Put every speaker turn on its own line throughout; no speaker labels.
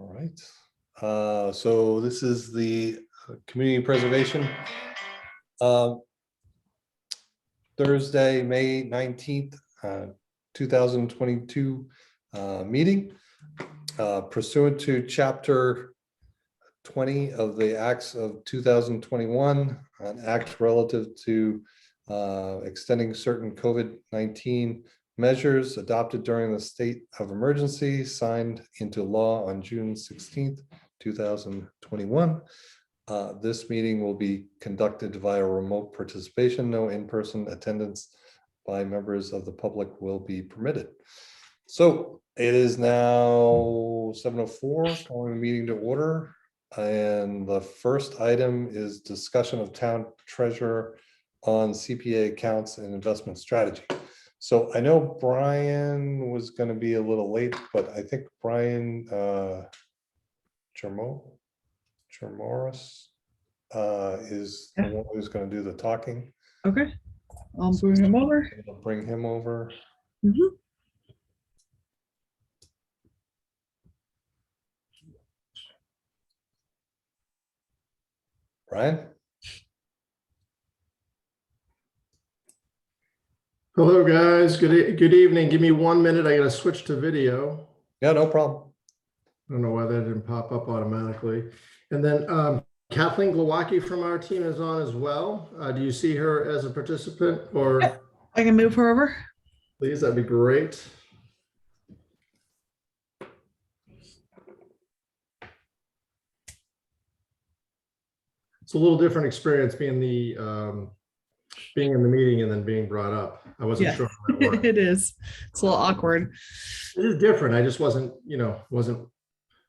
All right. So this is the community preservation Thursday, May 19th, 2022 meeting. Pursuant to Chapter 20 of the Acts of 2021, an act relative to extending certain COVID-19 measures adopted during the state of emergency, signed into law on June 16th, 2021. This meeting will be conducted via remote participation. No in-person attendance by members of the public will be permitted. So it is now 7:04, calling the meeting to order. And the first item is discussion of town treasurer on CPA accounts and investment strategy. So I know Brian was going to be a little late, but I think Brian Chermoris is the one who's going to do the talking.
Okay, I'll bring him over.
I'll bring him over.
Mm-hmm.
Brian?
Hello, guys. Good evening. Give me 1 minute. I got to switch to video.
Yeah, no problem.
I don't know why that didn't pop up automatically. And then Kathleen Glowacki from our team is on as well. Do you see her as a participant, or?
Yep. I can move her over.
Please, that'd be great. It's a little different experience being in the meeting and then being brought up. I wasn't sure how that worked.
It is. It's a little awkward.
It is different. I just wasn't, I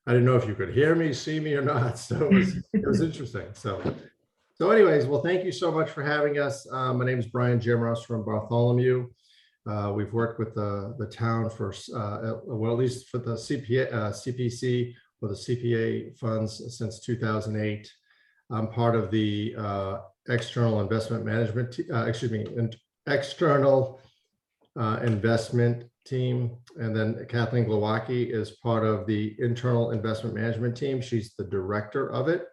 didn't know if you could hear me, see me or not. So it was interesting. So anyways, well, thank you so much for having us. My name is Brian Chermoris from Bartholomew. We've worked with the town for, well, at least for the CPC or the CPA funds since 2008. I'm part of the external investment management, external investment team. And then Kathleen Glowacki is part of the internal investment management team. She's the director of it.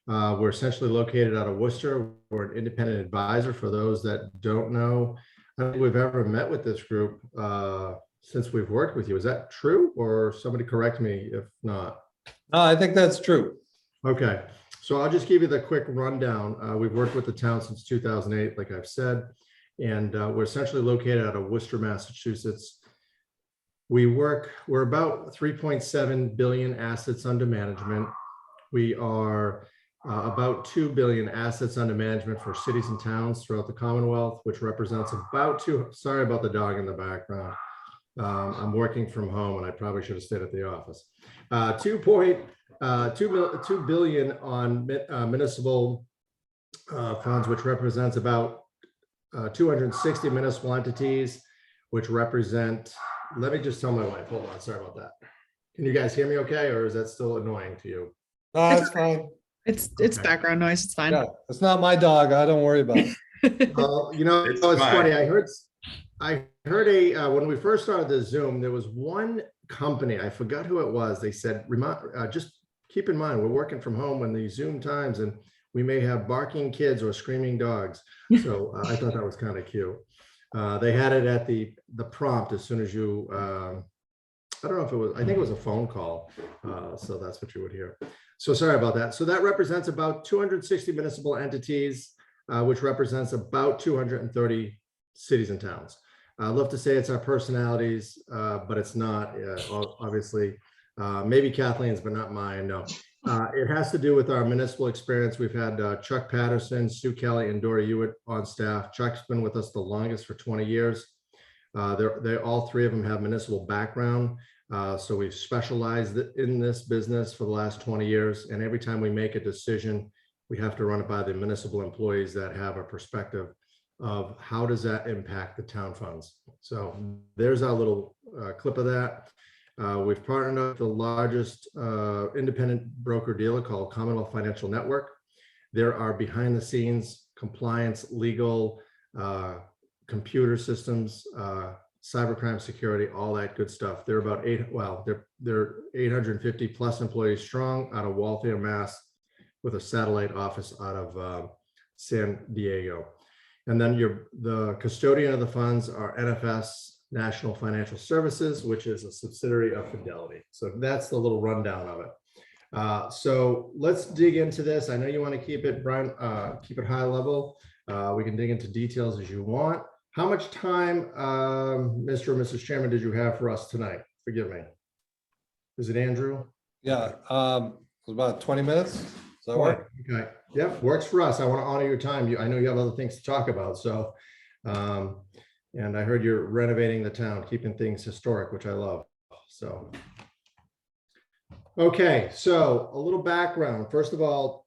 We're essentially located out of Worcester. We're an independent advisor. For those that don't know, I don't think we've ever met with this group since we've worked with you. Is that true? Or somebody correct me if not.
I think that's true.
Okay. So I'll just give you the quick rundown. We've worked with the town since 2008, like I've said, and we're essentially located out of Worcester, Massachusetts. We're about 3.7 billion assets under management. We are about 2 billion assets under management for cities and towns throughout the Commonwealth, which represents about sorry about the dog in the background. I'm working from home and I probably should have stayed at the office. 2 billion on municipal funds, which represents about 260 municipal entities, which represent, let me just tell my wife, hold on, sorry about that. Can you guys hear me okay, or is that still annoying to you?
It's fine.
It's
Okay.
background noise. It's fine.
Yeah, it's not my dog. I don't worry about it.
Well, it's funny. I heard when we first started the Zoom, there was one company, I forgot who it was. They said, just keep in mind, we're working from home in the Zoom times and we may have barking kids or screaming dogs. So I thought that was kind of cute. They had it at the prompt as soon as you, I don't know if it was, I think it was a phone call. So that's what you would hear. So sorry about that. So that represents about 260 municipal entities, which represents about 230 cities and towns. I'd love to say it's our personalities, but it's not, obviously. Maybe Kathleen's, but not mine, no. It has to do with our municipal experience. We've had Chuck Patterson, Sue Kelly, and Dory Hewitt on staff. Chuck's been with us the longest, for 20 years. All three of them have municipal background. So we've specialized in this business for the last 20 years. And every time we make a decision, we have to run it by the municipal employees that have a perspective of how does that impact the town funds. So there's our little clip of that. We've partnered up with the largest independent broker dealer called Commonwealth Financial Network. There are behind the scenes compliance, legal, computer systems, cybercrime security, all that good stuff. They're about they're 850 plus employees strong out of Waltham, Mass, with a satellite office out of San Diego. And then the custodian of the funds are NFS, National Financial Services, which is a subsidiary of Fidelity. So that's the little rundown of it. So let's dig into this. I know you want to keep it, Brian, keep it high level. We can dig into details as you want. How much time, Mr. or Mrs. Chairman, did you have for us tonight? Forgive me. Is it Andrew?
Yeah, it was about 20 minutes. Does that work?
Okay. Yep, works for us. I want to honor your time. I know you have other things to talk about. So, and I heard you're renovating the town, keeping things historic, which I love. So, okay. So a little background. First of all,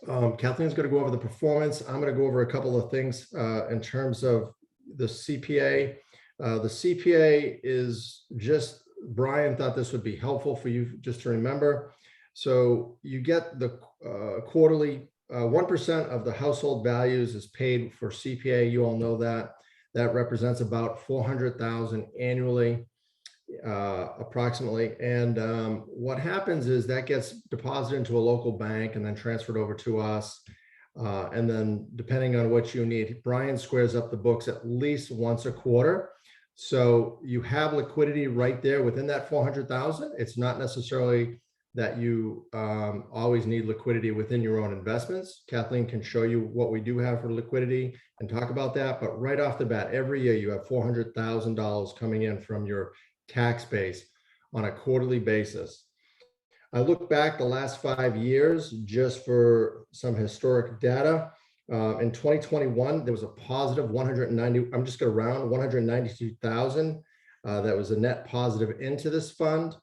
Kathleen's going to go over the performance. I'm going to go over a couple of things in terms of the CPA. The CPA is just, Brian thought this would be helpful for you just to remember. So you get the quarterly, 1% of the household values is paid for CPA. You all know that. That represents about 400,000 annually, approximately. And what happens is that gets deposited into a local bank and then transferred over to us. And then depending on what you need, Brian squares up the books at least once a quarter. So you have liquidity right there within that 400,000. It's not necessarily that you always need liquidity within your own investments. Kathleen can show you what we do have for liquidity and talk about that. But right off the bat, every year you have $400,000 coming in from your tax base on a quarterly basis. I look back the last 5 years just for some historic data. In 2021, there was a positive 190, I'm just going to round 192,000. That was a net positive into this fund.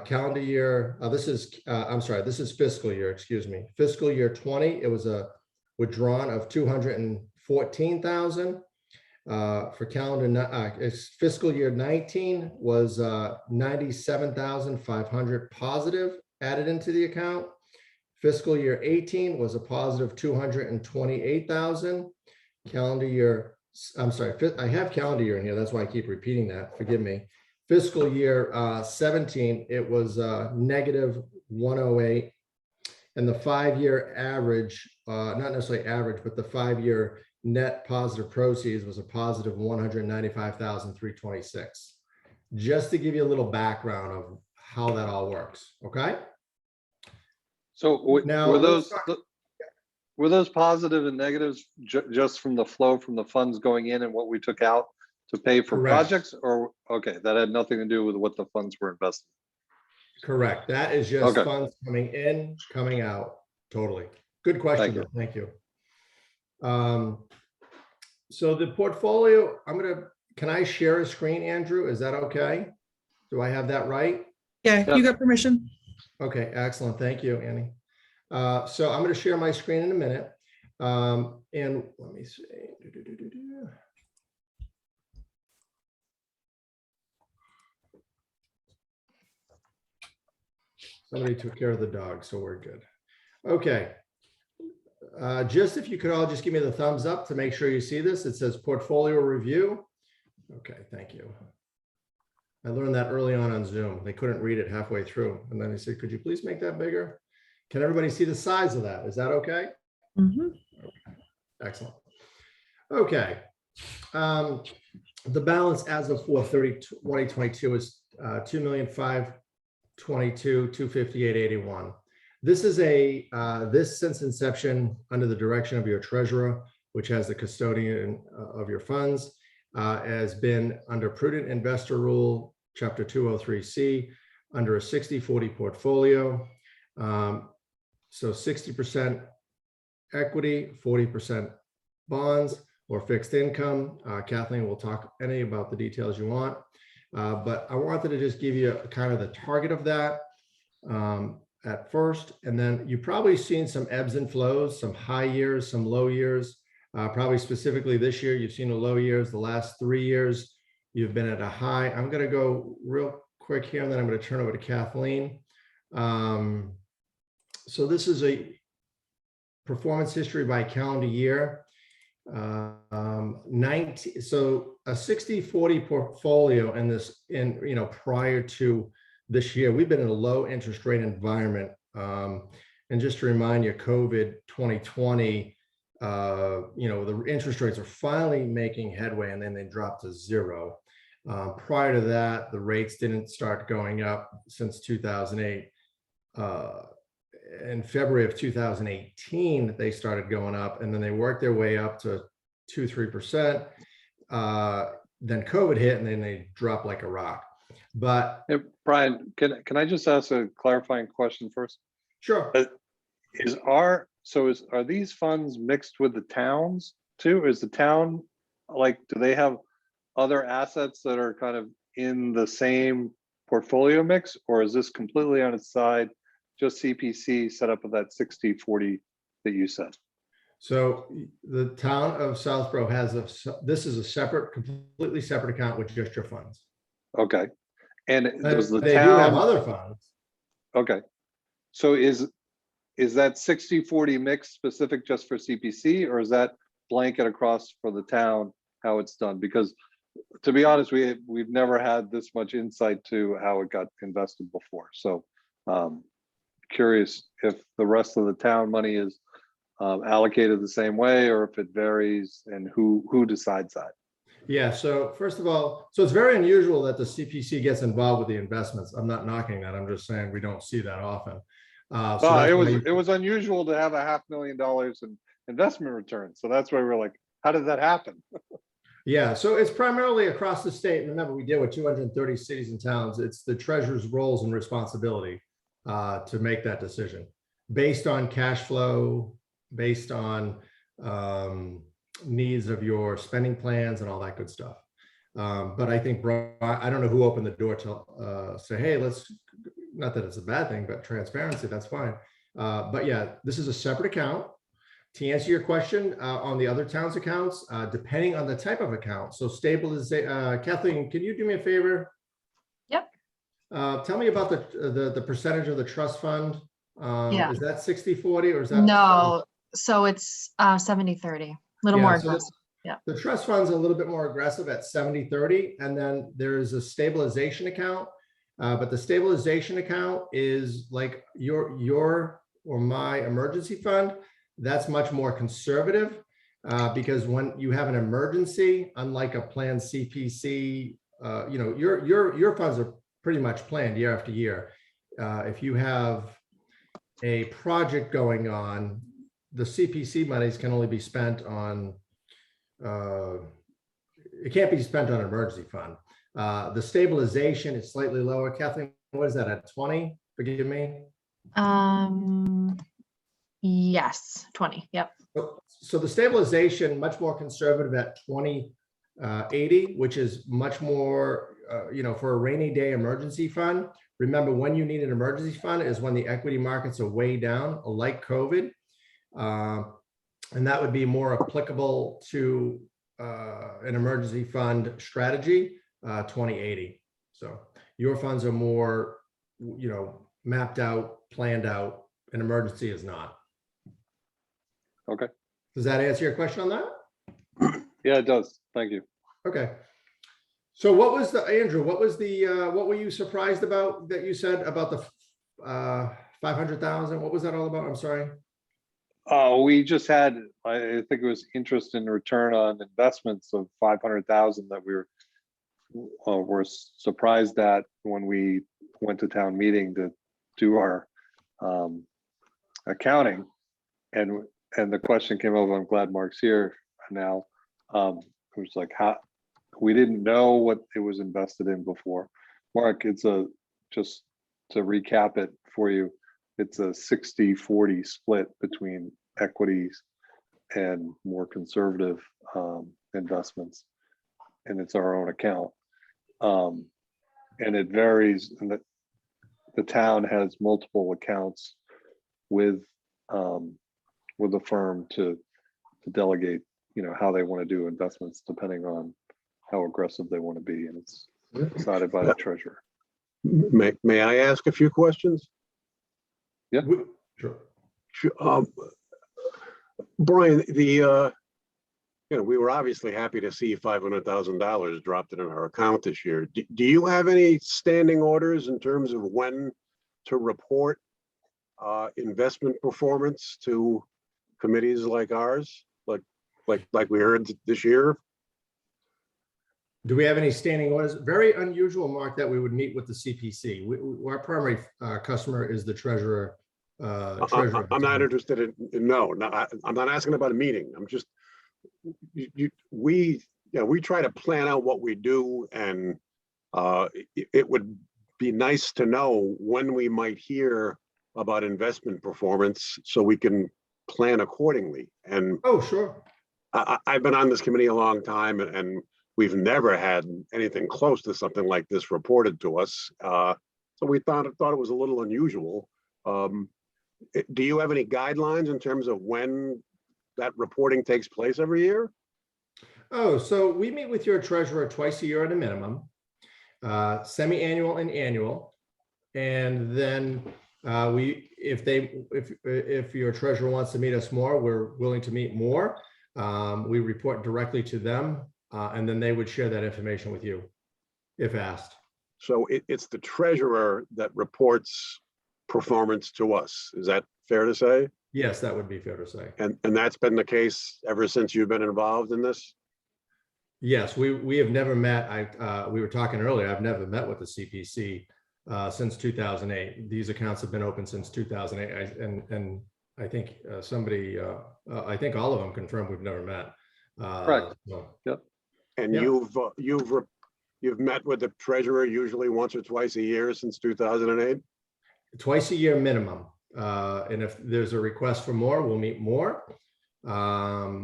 Calendar year, this is fiscal year, excuse me. Fiscal year 20, it was a withdrawn of 214,000. For calendar, fiscal year 19 was 97,500 positive added into the account. Fiscal year 18 was a positive 228,000. Calendar year, I'm sorry, I have calendar year in here. That's why I keep repeating that. Forgive me. Fiscal year 17, it was negative 108. And the 5-year average, not necessarily average, but the 5-year net positive proceeds was a positive 195,326. Just to give you a little background of how that all works. Okay.
So
Now,
were those positive and negatives just from the flow from the funds going in and what we took out to pay for
Correct.
projects, or okay, that had nothing to do with what the funds were invested?
Correct. That is just funds coming in, coming out. Totally. Good question. Thank you. So the portfolio, can I share a screen, Andrew? Is that okay? Do I have that right?
Yeah, you got permission.
Okay, excellent. Thank you, Annie. So I'm going to share my screen in a minute. And let me see. Somebody took care of the dog, so we're good. Okay. Just if you could all just give me the thumbs up to make sure you see this. It says portfolio review. Okay, thank you. I learned that early on Zoom. They couldn't read it halfway through. And then I said, could you please make that bigger? Can everybody see the size of that? Is that okay?
Mm-hmm.
Okay. Excellent. Okay. The balance as of 4/30/2022 is 2,522,258.81. This is this since inception under the direction of your treasurer, which has the custodian of your funds, has been under prudent investor rule, chapter 203C, under a 60-40 portfolio. So 60% equity, 40% bonds or fixed income. Kathleen will talk any about the details you want, but I wanted to just give you kind of the target of that at first, and then you've probably seen some ebbs and flows, some high years, some low years. Probably specifically this year, you've seen the low years. The last 3 years, you've been at a high. I'm going to go real quick here, and then I'm going to turn over to Kathleen. So this is a performance history by calendar year. So a 60-40 portfolio in this, prior to this year, we've been in a low interest rate environment. And just to remind you, COVID 2020, the interest rates are finally making headway, and then they dropped to zero. Prior to that, the rates didn't start going up since 2008. In February of 2018, they started going up, and then they worked their way up to 2-3%. Then COVID hit, and then they dropped like a rock. But
Hey, Brian, can I just ask a clarifying question first?
sure.
Are these funds mixed with the towns too? Is the town, like, do they have other assets that are kind of in the same portfolio mix, or is this completely on its side, just CPC set up with that 60-40 that you said?
So the town of Southborough has this is a completely separate account with just your funds.
Okay. And does the
They do have
town,
other funds.
okay. So is that 60-40 mix specific just for CPC, or is that blanket across for the town, how it's done? Because to be honest, we've never had this much insight to how it got invested before. So curious if the rest of the town money is allocated the same way, or if it varies, and who decides that?
Yeah, so first of all, so it's very unusual that the CPC gets involved with the investments. I'm not knocking that. I'm just saying we don't see that often.
It was unusual to have $500,000 in investment returns. So that's why we're like, how did that happen?
Yeah, so it's primarily across the state. Remember, we deal with 230 cities and towns. It's the treasurer's roles and responsibility to make that decision based on cash flow, based on needs of your spending plans and all that good stuff. But I think, I don't know who opened the door to say, hey, let's, not that it's a bad thing, but transparency, that's fine. But yeah, this is a separate account. To answer your question on the other towns' accounts, depending on the type of account. So stabilization, Kathleen, can you do me a favor?
Yep.
Tell me about the percentage of the trust fund.
Yeah.
Is that 60-40 or is that?
No, so it's 70-30, a little more
So
aggressive. Yeah.
The trust fund's a little bit more aggressive at 70-30, and then there's a stabilization account. But the stabilization account is like your or my emergency fund. That's much more conservative because when you have an emergency, unlike a planned CPC, your funds are pretty much planned year after year. If you have a project going on, the CPC monies can only be spent on, it can't be spent on an emergency fund. The stabilization is slightly lower. Kathleen, what is that at 20? Forgive me.
Yes, 20. Yep.
So the stabilization much more conservative at 20-80, which is much more, for a rainy day emergency fund. Remember, when you need an emergency fund is when the equity markets are way down, like COVID. And that would be more applicable to an emergency fund strategy, 20-80. So your funds are more, mapped out, planned out. An emergency is not.
Okay.
Does that answer your question on that?
Yeah, it does. Thank you.
Okay. So what was Andrew, what were you surprised about that you said about the 500,000? What was that all about? I'm sorry.
We just had, I think it was interest in return on investments of 500,000 that we were surprised at when we went to town meeting to do our accounting, and the question came over. I'm glad Mark's here now. It was like, how we didn't know what it was invested in before. Mark, it's just to recap it for you, it's a 60-40 split between equities and more conservative investments, and it's our own account. And it varies, and the town has multiple accounts with the firm to delegate, how they want to do investments depending on how aggressive they want to be, and it's decided by the treasurer.
May I ask a few questions?
Yeah,
Sure.
Brian, we were obviously happy to see $500,000 dropped in our account this year. Do you have any standing orders in terms of when to report investment performance to committees like ours, like we heard this year?
Do we have any standing orders? Very unusual, Mark, that we would meet with the CPC. Our primary customer is the treasurer.
I'm not interested in, no, I'm not asking about a meeting. I'm just, we try to plan out what we do, and it would be nice to know when we might hear about investment performance so we can plan accordingly. And
oh, sure.
I've been on this committee a long time, and we've never had anything close to something like this reported to us. So we thought it was a little unusual. Do you have any guidelines in terms of when that reporting takes place every year?
Oh, so we meet with your treasurer twice a year at a minimum, semi-annual and annual. And then if your treasurer wants to meet us more, we're willing to meet more. We report directly to them, and then they would share that information with you if asked.
So it's the treasurer that reports performance to us. Is that fair to say?
Yes, that would be fair to say.
And that's been the case ever since you've been involved in this?
Yes, we have never met. We were talking earlier, I've never met with the CPC since 2008. These accounts have been open since 2008. And I think I think all of them confirmed we've never met.
Correct.
So.
Yep.
And you've met with the treasurer usually once or twice a year since 2008?
Twice a year minimum. And if there's a request for more, we'll meet more.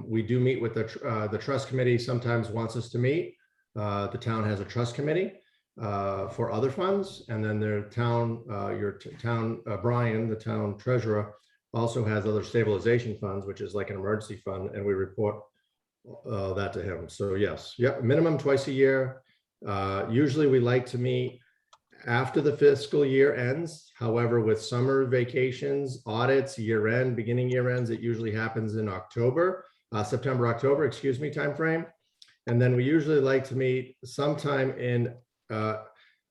We do meet with the trust committee sometimes wants us to meet. The town has a trust committee for other funds. And then their town, Brian, the town treasurer, also has other stabilization funds, which is like an emergency fund. And we report that to him. So yes, minimum twice a year. Usually we like to meet after the fiscal year ends. However, with summer vacations, audits, year end, beginning year ends, it usually happens in September, October, timeframe. And then we usually like to meet sometime in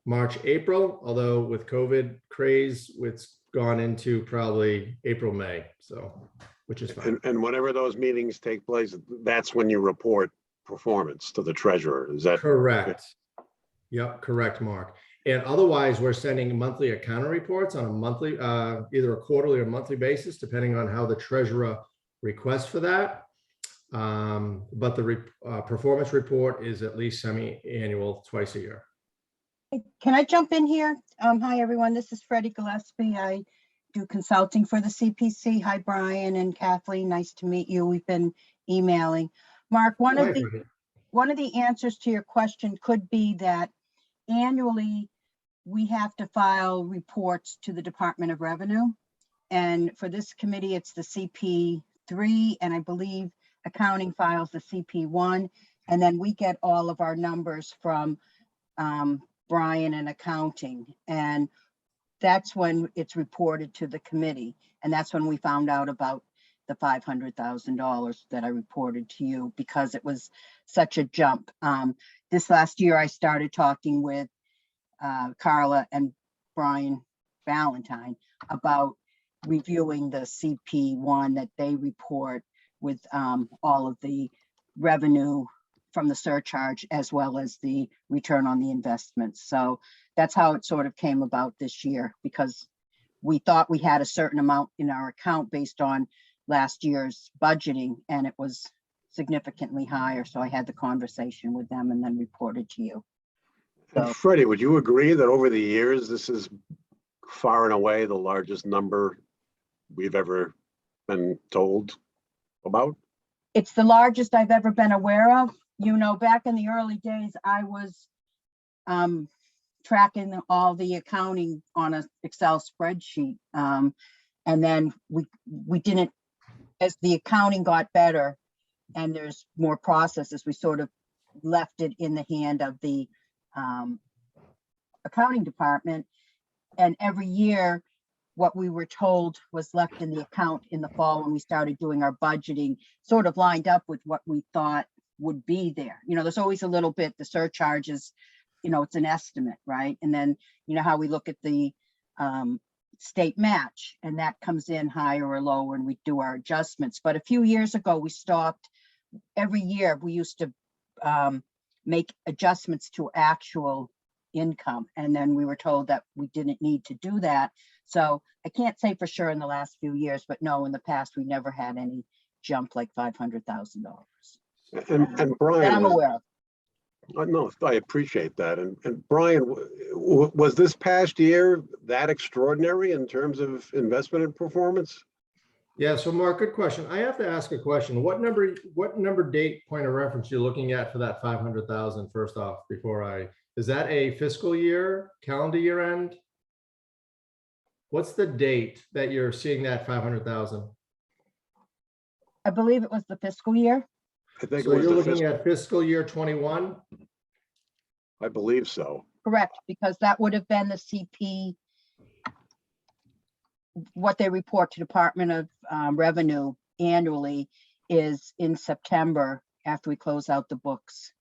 March, April, although with COVID craze, it's gone into probably April, May. So, which is fine.
And whenever those meetings take place, that's when you report performance to the treasurer. Is that
correct? Yep, correct, Mark. And otherwise, we're sending monthly accounting reports on a monthly, either a quarterly or monthly basis, depending on how the treasurer requests for that. But the performance report is at least semi-annual, twice a year.
Can I jump in here? Hi, everyone. This is Freddie Gillespie. I do consulting for the CPC. Hi, Brian and Kathleen. Nice to meet you. We've been emailing. Mark, one of the answers to your question could be that annually we have to file reports to the Department of Revenue. And for this committee, it's the CP3, and I believe accounting files the CP1. And then we get all of our numbers from Brian in accounting. And that's when it's reported to the committee. And that's when we found out about the $500,000 that I reported to you, because it was such a jump. This last year, I started talking with Carla and Brian Valentine about reviewing the CP1 that they report with all of the revenue from the surcharge as well as the return on the investments. So that's how it sort of came about this year, because we thought we had a certain amount in our account based on last year's budgeting, and it was significantly higher. So I had the conversation with them and then reported to you. So,
Freddie, would you agree that over the years, this is far and away the largest number we've ever been told about?
it's the largest I've ever been aware of. You know, back in the early days, I was tracking all the accounting on an Excel spreadsheet. And then we didn't, as the accounting got better and there's more processes, we sort of left it in the hand of the accounting department. And every year what we were told was left in the account in the fall when we started doing our budgeting sort of lined up with what we thought would be there. You know, there's always a little bit, the surcharges, you know, it's an estimate, right? And then, you know, how we look at the state match, and that comes in higher or lower and we do our adjustments. But a few years ago, we stopped. Every year we used to make adjustments to actual income, and then we were told that we didn't need to do that. So I can't say for sure in the last few years, but no, in the past we never had any jump like $500,000.
And Brian,
That I'm aware of.
no, I appreciate that. And Brian, was this past year that extraordinary in terms of investment and performance?
Yeah, so Mark, good question. I have to ask a question. What number date point of reference you're looking at for that 500,000 first off, is that a fiscal year, calendar year end? What's the date that you're seeing that 500,000?
I believe it was the fiscal year.
I think
So
it was
you're
the
looking at fiscal year 21?
I believe so.
Correct, because that would have been the CP, what they report to Department of Revenue annually is in September after we close out the books.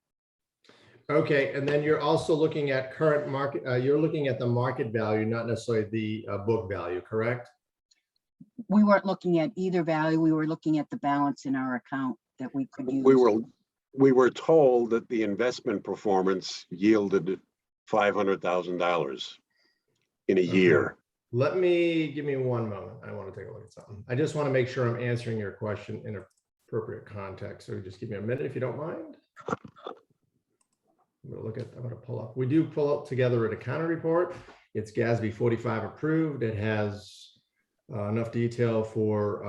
Okay, and then you're also looking at current market, you're looking at the market value, not necessarily the book value, correct?
We weren't looking at either value. We were looking at the balance in our account that we could use.
We were told that the investment performance yielded $500,000 in a year.
Give me one moment. I want to take a look at something. I just want to make sure I'm answering your question in appropriate context. So just give me a minute if you don't mind. I'm going to pull up. We do pull up together an accounting report. It's GASB 45 approved. It has enough detail for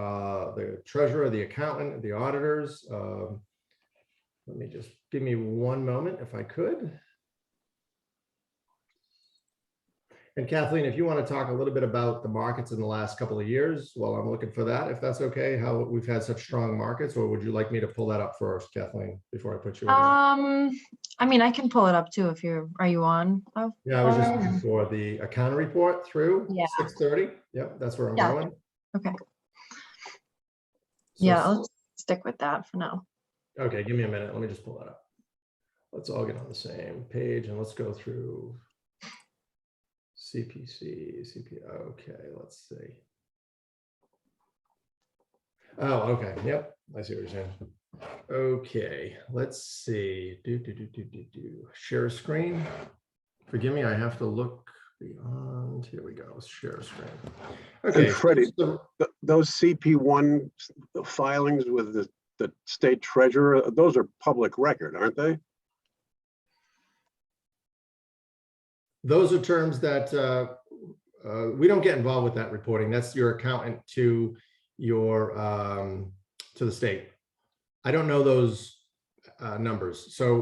the treasurer, the accountant, the auditors. Let me just give me one moment if I could. And Kathleen, if you want to talk a little bit about the markets in the last couple of years while I'm looking for that, if that's okay, how we've had such strong markets, or would you like me to pull that up first, Kathleen, before I put you in?
I mean, I can pull it up too if are you on?
Yeah, I was just looking for the accounting report through
Yeah.
6:30. Yep, that's where I'm
Yeah.
going.
Okay.
So-
Yeah, I'll stick with that for now.
Okay, give me a minute. Let me just pull that up. Let's all get on the same page and let's go through CPC, okay, let's see. Oh, okay, yep, I see what you're saying. Okay, let's see. Share screen. Forgive me, I have to look beyond. Here we go, share screen. Okay,
And Freddie, those CP1 filings with the state treasurer, those are public record, aren't they?
those are terms that we don't get involved with that reporting. That's your accountant to your to the state. I don't know those numbers. So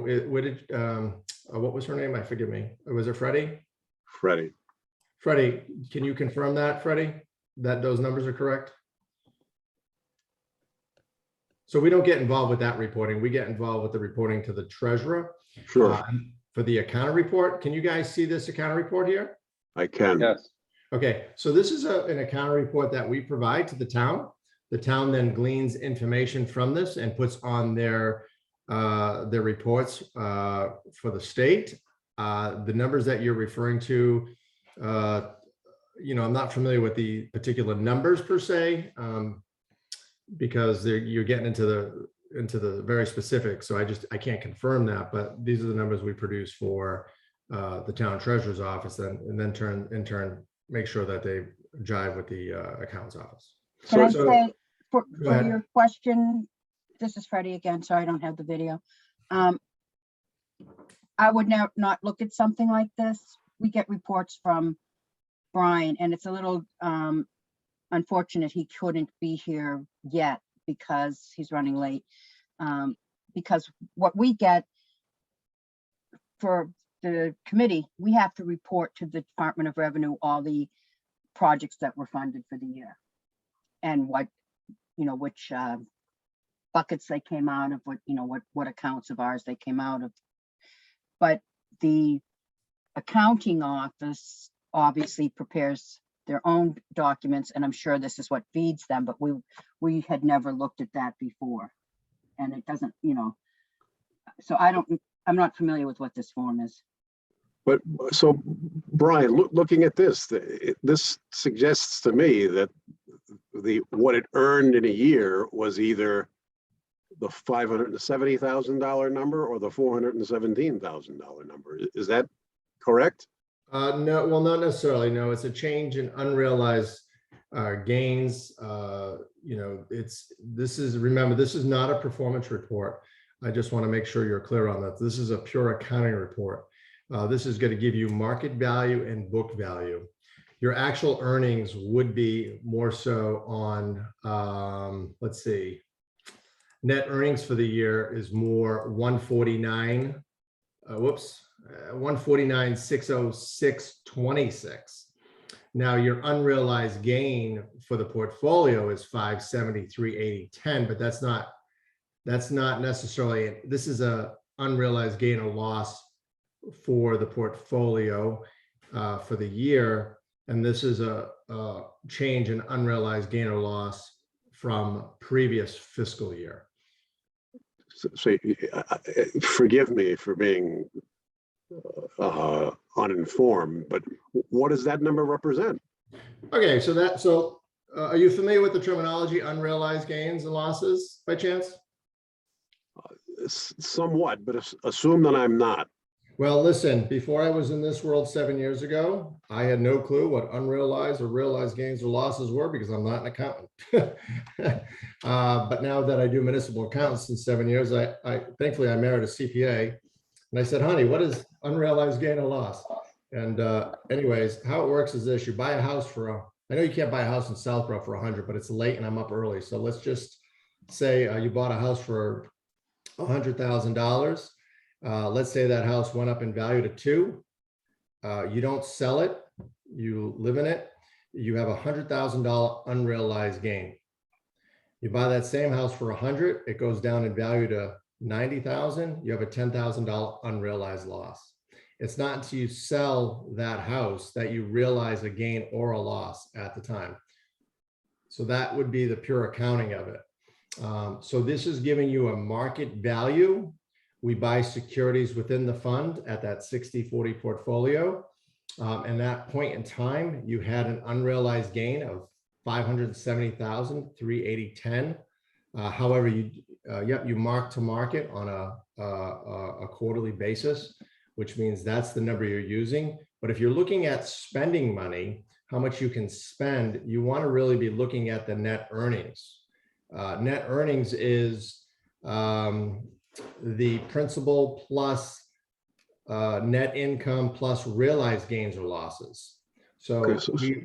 what was her name? Forgive me. Was it Freddie?
Freddie.
Freddie, can you confirm that, Freddie, that those numbers are correct? So we don't get involved with that reporting. We get involved with the reporting to the treasurer.
Sure.
For the accounting report. Can you guys see this accounting report here?
I can.
Yes.
Okay, so this is an accounting report that we provide to the town. The town then gleans information from this and puts on their reports for the state. The numbers that you're referring to, I'm not familiar with the particular numbers per se, because you're getting into the very specific. So I can't confirm that, but these are the numbers we produce for the town treasurer's office, and then in turn make sure that they jive with the accounts office.
Can I
So-
say, for
Go ahead.
your question, this is Freddie again, sorry, I don't have the video. I would not look at something like this. We get reports from Brian, and it's a little unfortunate he couldn't be here yet because he's running late. Because what we get for the committee, we have to report to the Department of Revenue all the projects that were funded for the year and what, which buckets they came out of, what accounts of ours they came out of. But the accounting office obviously prepares their own documents, and I'm sure this is what feeds them, but we had never looked at that before. And it doesn't, so I'm not familiar with what this form is.
But so, Brian, looking at this, this suggests to me that what it earned in a year was either the $570,000 number or the $417,000 number. Is that correct?
No, well, not necessarily. No, it's a change in unrealized gains. Remember, this is not a performance report. I just want to make sure you're clear on that. This is a pure accounting report. This is going to give you market value and book value. Your actual earnings would be more so on, let's see, net earnings for the year is more 149,606.26. Now your unrealized gain for the portfolio is 573.80.10, but that's not necessarily, this is a unrealized gain or loss for the portfolio for the year. And this is a change in unrealized gain or loss from previous fiscal year.
So forgive me for being uninformed, but what does that number represent?
Okay, so are you familiar with the terminology unrealized gains and losses by chance?
Somewhat, but assume that I'm not.
Well, listen, before I was in this world 7 years ago, I had no clue what unrealized or realized gains or losses were because I'm not an accountant. But now that I do municipal accounts in 7 years, thankfully I married a CPA, and I said, honey, what is unrealized gain or loss? And anyways, how it works is this: you buy a house I know you can't buy a house in Southborough for 100, but it's late and I'm up early. So let's just say you bought a house for $100,000. Let's say that house went up in value to 2. You don't sell it, you live in it, you have $100,000 unrealized gain. You buy that same house for 100, it goes down in value to 90,000, you have a $10,000 unrealized loss. It's not until you sell that house that you realize a gain or a loss at the time. So that would be the pure accounting of it. So this is giving you a market value. We buy securities within the fund at that 60/40 portfolio. And that point in time, you had an unrealized gain of 570,380.10. However, you mark to market on a quarterly basis, which means that's the number you're using. But if you're looking at spending money, how much you can spend, you want to really be looking at the net earnings. Net earnings is the principal plus net income plus realized gains or losses. So,
Okay,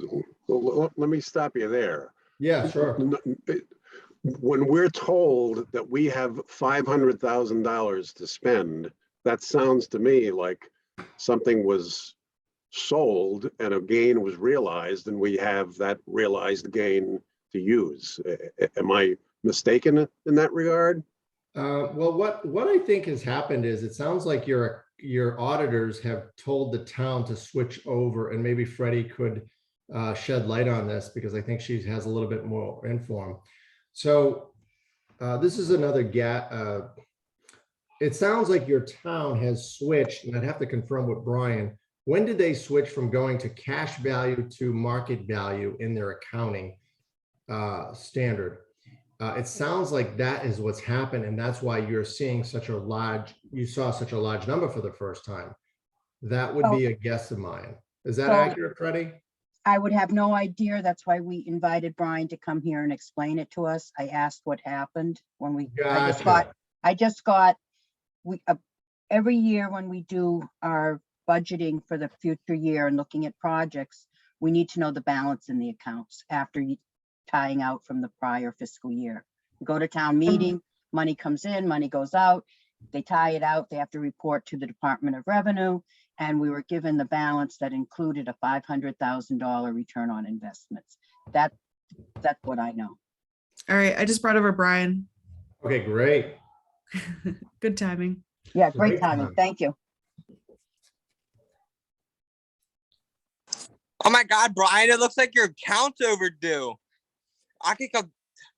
let me stop you there.
Yeah, sure.
When we're told that we have $500,000 to spend, that sounds to me like something was sold and a gain was realized, and we have that realized gain to use. Am I mistaken in that regard?
Well, what I think has happened is it sounds like your auditors have told the town to switch over, and maybe Freddie could shed light on this because I think she has a little bit more inform. So this is another gap. It sounds like your town has switched, and I'd have to confirm with Brian. When did they switch from going to cash value to market value in their accounting standard? It sounds like that is what's happened, and that's why you're seeing you saw such a large number for the first time. That would be a guess of mine. Is that accurate, Freddie?
I would have no idea. That's why we invited Brian to come here and explain it to us. I asked what happened when we,
Gotcha.
every year when we do our budgeting for the future year and looking at projects, we need to know the balance in the accounts after tying out from the prior fiscal year. We go to town meeting, money comes in, money goes out, they tie it out, they have to report to the Department of Revenue, and we were given the balance that included a $500,000 return on investments. That's what I know.
All right, I just brought over Brian.
Okay, great.
Good timing.
Yeah, great
Great
timing.
timing.
Thank you.
Oh my God, Brian, it looks like your account's overdue. I can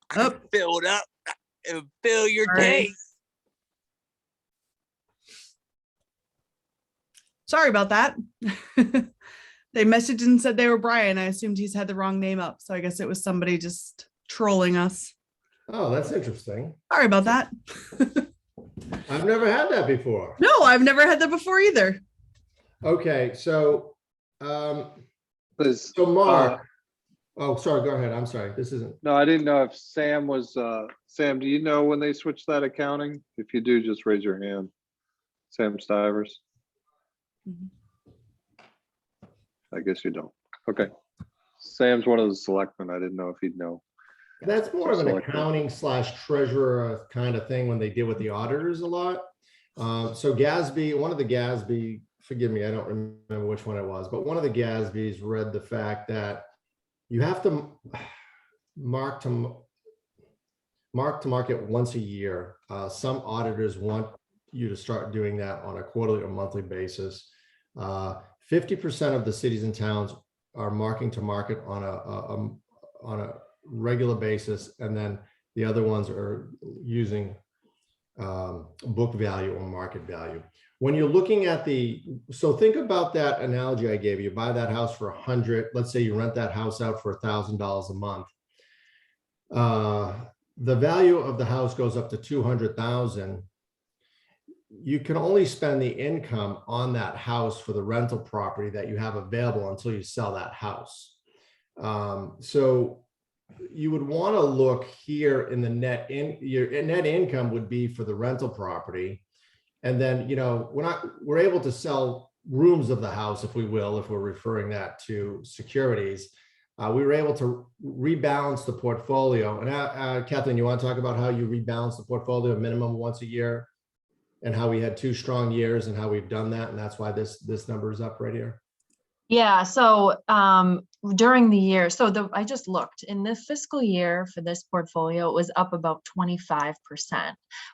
come fill it up and fill your
All right.
tank.
Sorry about that. They messaged and said they were Brian. I assumed he's had the wrong name up. So I guess it was somebody just trolling us.
Oh, that's interesting.
Sorry about that.
I've never had that before.
No, I've never had that before either.
Okay, so,
Liz,
so Mark, oh, sorry, go ahead. I'm sorry. This isn't,
no, I didn't know if Sam was, Sam, do you know when they switched that accounting? If you do, just raise your hand. Sam Stivers.
Mhm.
I guess you don't. Okay. Sam's one of the selectmen. I didn't know if he'd know.
that's more of an
Selected.
accounting / treasurer kind of thing when they deal with the auditors a lot. So Gatsby, one of the Gatsby, forgive me, I don't remember which one it was, but one of the Gatsbys read the fact that you have to mark to market once a year. Some auditors want you to start doing that on a quarterly or monthly basis. 50% of the cities and towns are marking to market on a regular basis, and then the other ones are using book value or market value. When you're looking at so think about that analogy I gave you. Buy that house for 100. Let's say you rent that house out for $1,000 a month. The value of the house goes up to 200,000. You can only spend the income on that house for the rental property that you have available until you sell that house. So you would want to look here in the your net income would be for the rental property. And then, we're able to sell rooms of the house, if we will, if we're referring that to securities. We were able to rebalance the portfolio. And Kathleen, you want to talk about how you rebalance the portfolio minimum once a year, and how we had 2 strong years and how we've done that, and that's why this number is up right here?
Yeah, so during the year, I just looked in the fiscal year for this portfolio, it was up about 25%,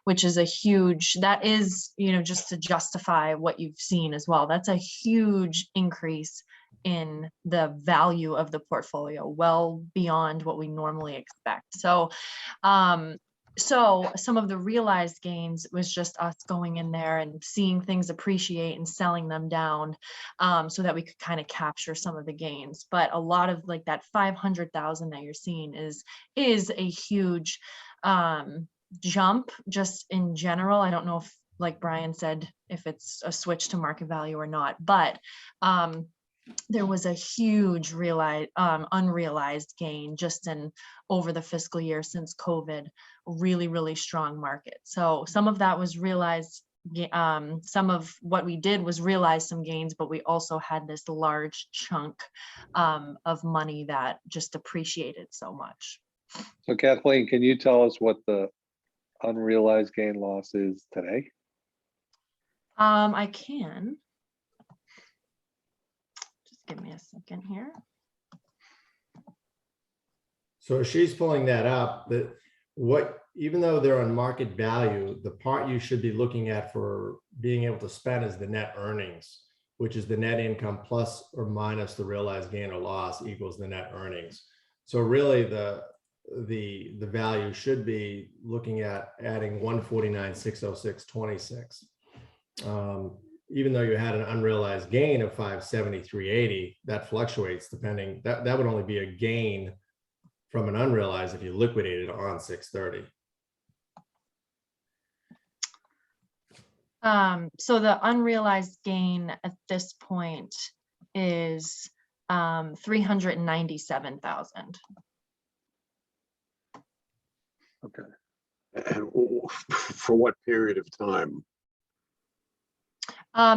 which is that is, just to justify what you've seen as well. That's a huge increase in the value of the portfolio, well beyond what we normally expect. So some of the realized gains was just us going in there and seeing things appreciate and selling them down, so that we could kind of capture some of the gains. But a lot of like that 500,000 that you're seeing is a huge jump just in general. I don't know if, like Brian said, if it's a switch to market value or not, but there was a huge unrealized gain just over the fiscal year since COVID, really, really strong market. So some of that was realized. Some of what we did was realize some gains, but we also had this large chunk of money that just appreciated so much.
So Kathleen, can you tell us what the unrealized gain loss is today?
I can. Give me a second here.
So she's pulling that up, even though they're on market value, the part you should be looking at for being able to spend is the net earnings, which is the net income plus or minus the realized gain or loss equals the net earnings. So really the value should be looking at adding 149,606.26. Even though you had an unrealized gain of 573.80, that fluctuates depending, that would only be a gain from an unrealized if you liquidated on 6/30.
So the unrealized gain at this point is 397,000.
Okay.
And for what period of time?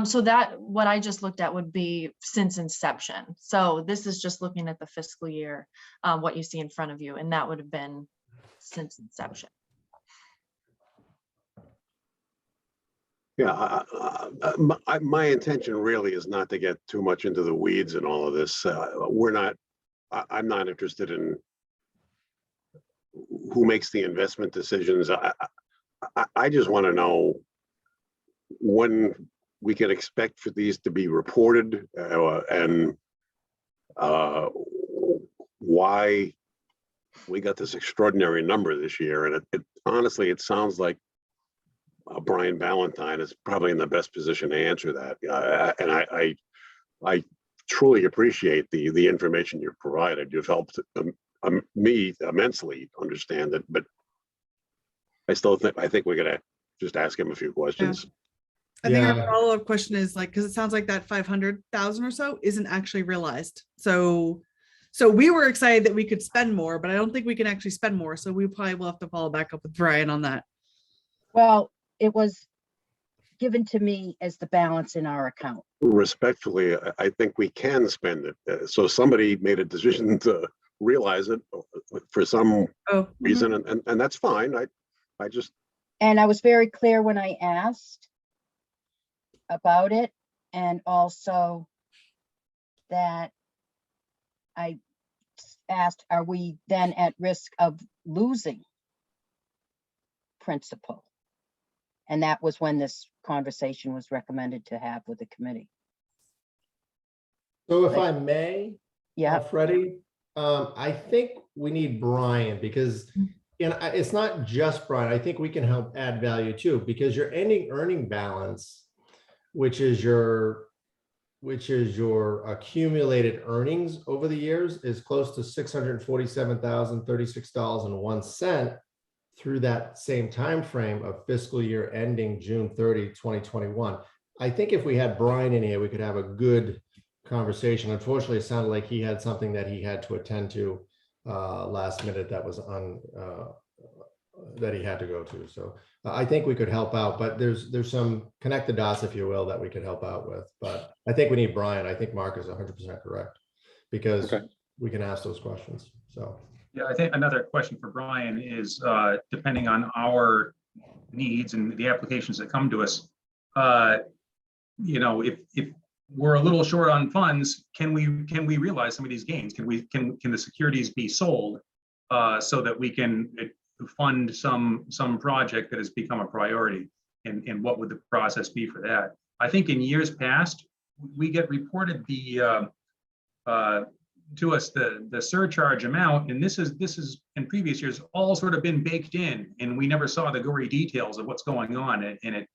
So that what I just looked at would be since inception. So this is just looking at the fiscal year, what you see in front of you, and that would have been since inception.
Yeah, my intention really is not to get too much into the weeds and all of this. I'm not interested in who makes the investment decisions. I just want to know when we can expect for these to be reported, and why we got this extraordinary number this year. And it honestly, it sounds like Brian Valentine is probably in the best position to answer that. And I truly appreciate the information you've provided. You've helped me immensely understand it, but I think we're gonna just ask him a few questions.
I think our follow-up question is like, because it sounds like that 500,000 or so isn't actually realized. So we were excited that we could spend more, but I don't think we can actually spend more. So we probably will have to follow back up with Brian on that.
Well, it was given to me as the balance in our account.
Respectfully, I think we can spend it. So somebody made a decision to realize it for some reason, and that's fine. I just.
And I was very clear when I asked about it, and also that I asked, are we then at risk of losing principal? And that was when this conversation was recommended to have with the committee.
So if I may,
Yeah,
Freddie, I think we need Brian because it's not just Brian. I think we can help add value too, because your ending earning balance, which is your accumulated earnings over the years, is close to $647,036.01 through that same time frame of fiscal year ending June 30, 2021. I think if we had Brian in here, we could have a good conversation. Unfortunately, it sounded like he had something that he had to attend to last minute that was that he had to go to. So I think we could help out, but there's some connect the dots, if you will, that we could help out with. But I think we need Brian. I think Mark is 100% correct, because we can ask those questions. So
yeah, I think another question for Brian is depending on our needs and the applications that come to us, you know, if we're a little short on funds, can we realize some of these gains? Can the securities be sold so that we can fund some project that has become a priority? And what would the process be for that? I think in years past, we get reported to us the surcharge amount, and this is in previous years all sort of been baked in, and we never saw the gory details of what's going on. And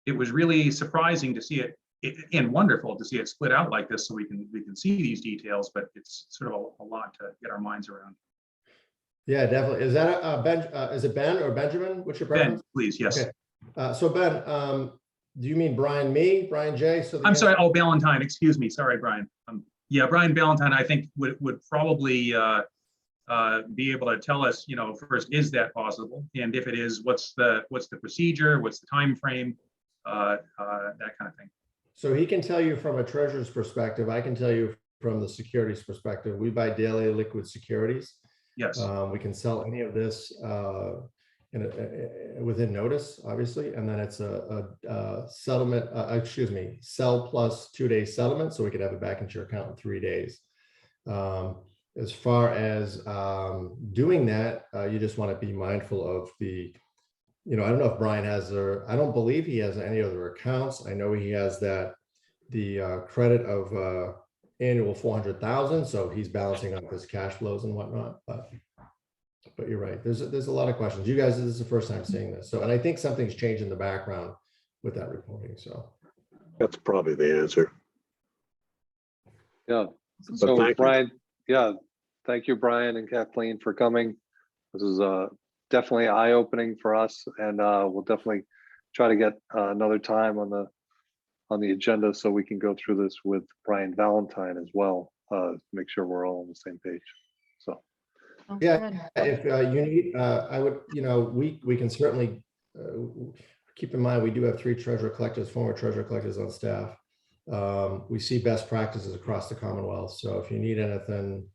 it was really surprising to see it, and wonderful to see it split out like this, so we can see these details. But it's sort of a lot to get our minds around. Yeah,
definitely. Is that is it Ben or Benjamin? What's your preference?
Ben, please. Yes.
Okay. So Ben, do you mean Brian J? So
I'm sorry. Oh, Valentine. Excuse me. Sorry, Brian. Yeah, Brian Valentine, I think would probably be able to tell us, you know, first, is that possible? And if it is, what's the procedure? What's the time frame? That kind of thing.
So he can tell you from a treasurer's perspective. I can tell you from the securities perspective. We buy daily liquid securities.
Yes.
We can sell any of this within notice, obviously, and then it's a settlement. Sell plus 2-day settlement, so we could have it back into your account in 3 days. As far as doing that, you just want to be mindful of the. I don't know if Brian has I don't believe he has any other accounts. I know he has the credit of annual 400,000, so he's balancing up his cash flows and whatnot. But you're right. There's a lot of questions. You guys, this is the first time seeing this. So, and I think something's changed in the background with that reporting. So
that's probably the answer.
Yeah. So Brian, thank you, Brian and Kathleen, for coming. This is definitely eye-opening for us, and we'll definitely try to get another time on the agenda so we can go through this with Brian Valentine as well, make sure we're all on the same page. So
yeah, if you need, I would, we can certainly keep in mind we do have 3 treasurer collectors, former treasurer collectors on staff. We see best practices across the Commonwealth. So if you need anything,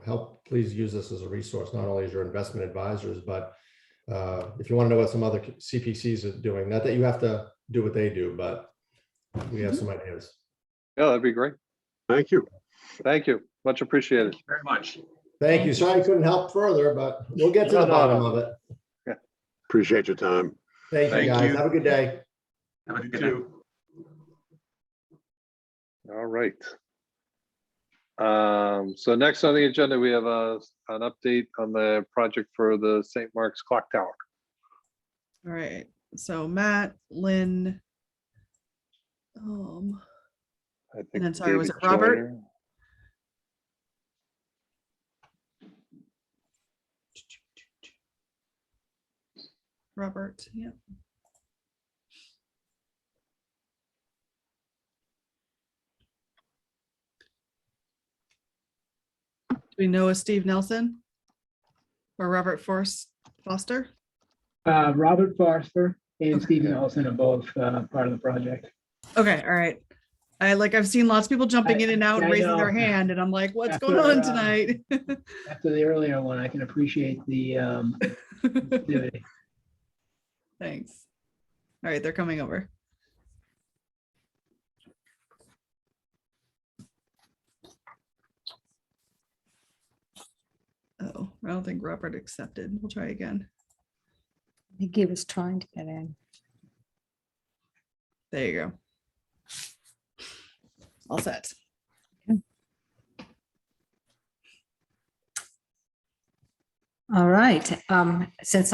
help, please use this as a resource, not only as your investment advisors, but if you want to know what some other CPCs are doing, not that you have to do what they do, but we have some ideas.
Yeah, that'd be great.
Thank you.
Thank you. Much appreciated.
Thank you very much.
Thank you. Sorry I couldn't help further, but we'll get to the bottom of it.
Yeah.
Appreciate your time.
Thank you, guys. Have a good day.
Have a good day.
All right. So next on the agenda, we have an update on the project for the St. Mark's Clock Tower.
All right, so Matt, Lynn.
I think
And then, sorry, was
David
it Robert?
Joyner.
Robert, yeah. Do we know a Steve Nelson? Or Robert Foster?
Robert Foster and
Okay.
Steve Nelson are both part of the project.
Okay, all right. I've seen lots of people jumping in and out and
I
raising their
know.
hand, and I'm like, what's
After,
going on tonight?
After the earlier one, I can appreciate the activity.
Thanks. All right, they're coming over. Oh, I don't think Robert accepted. We'll try again.
I think he was trying to get in.
There you go. All set.
All right, since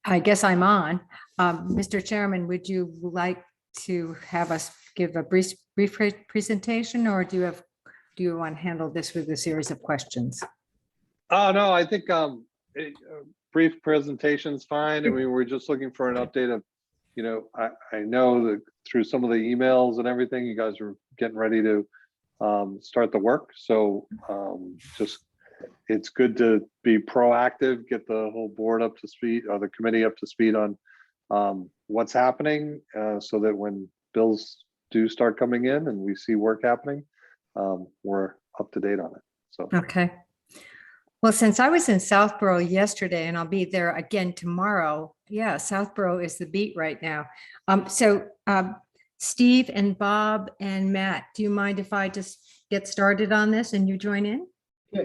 I guess I'm on, Mr. Chairman, would you like to have us give a brief presentation, or do you want to handle this with a series of questions?
Oh, no, I think brief presentation's fine. I mean, we're just looking for an update of, I know that through some of the emails and everything, you guys are getting ready to start the work. So just, it's good to be proactive, get the whole board up to speed, or the committee up to speed on what's happening, so that when bills do start coming in and we see work happening, we're up to date on it. So
Okay. Well, since I was in Southborough yesterday and I'll be there again tomorrow, yeah, Southborough is the beat right now. Steve and Bob and Matt, do you mind if I just get started on this and you join in?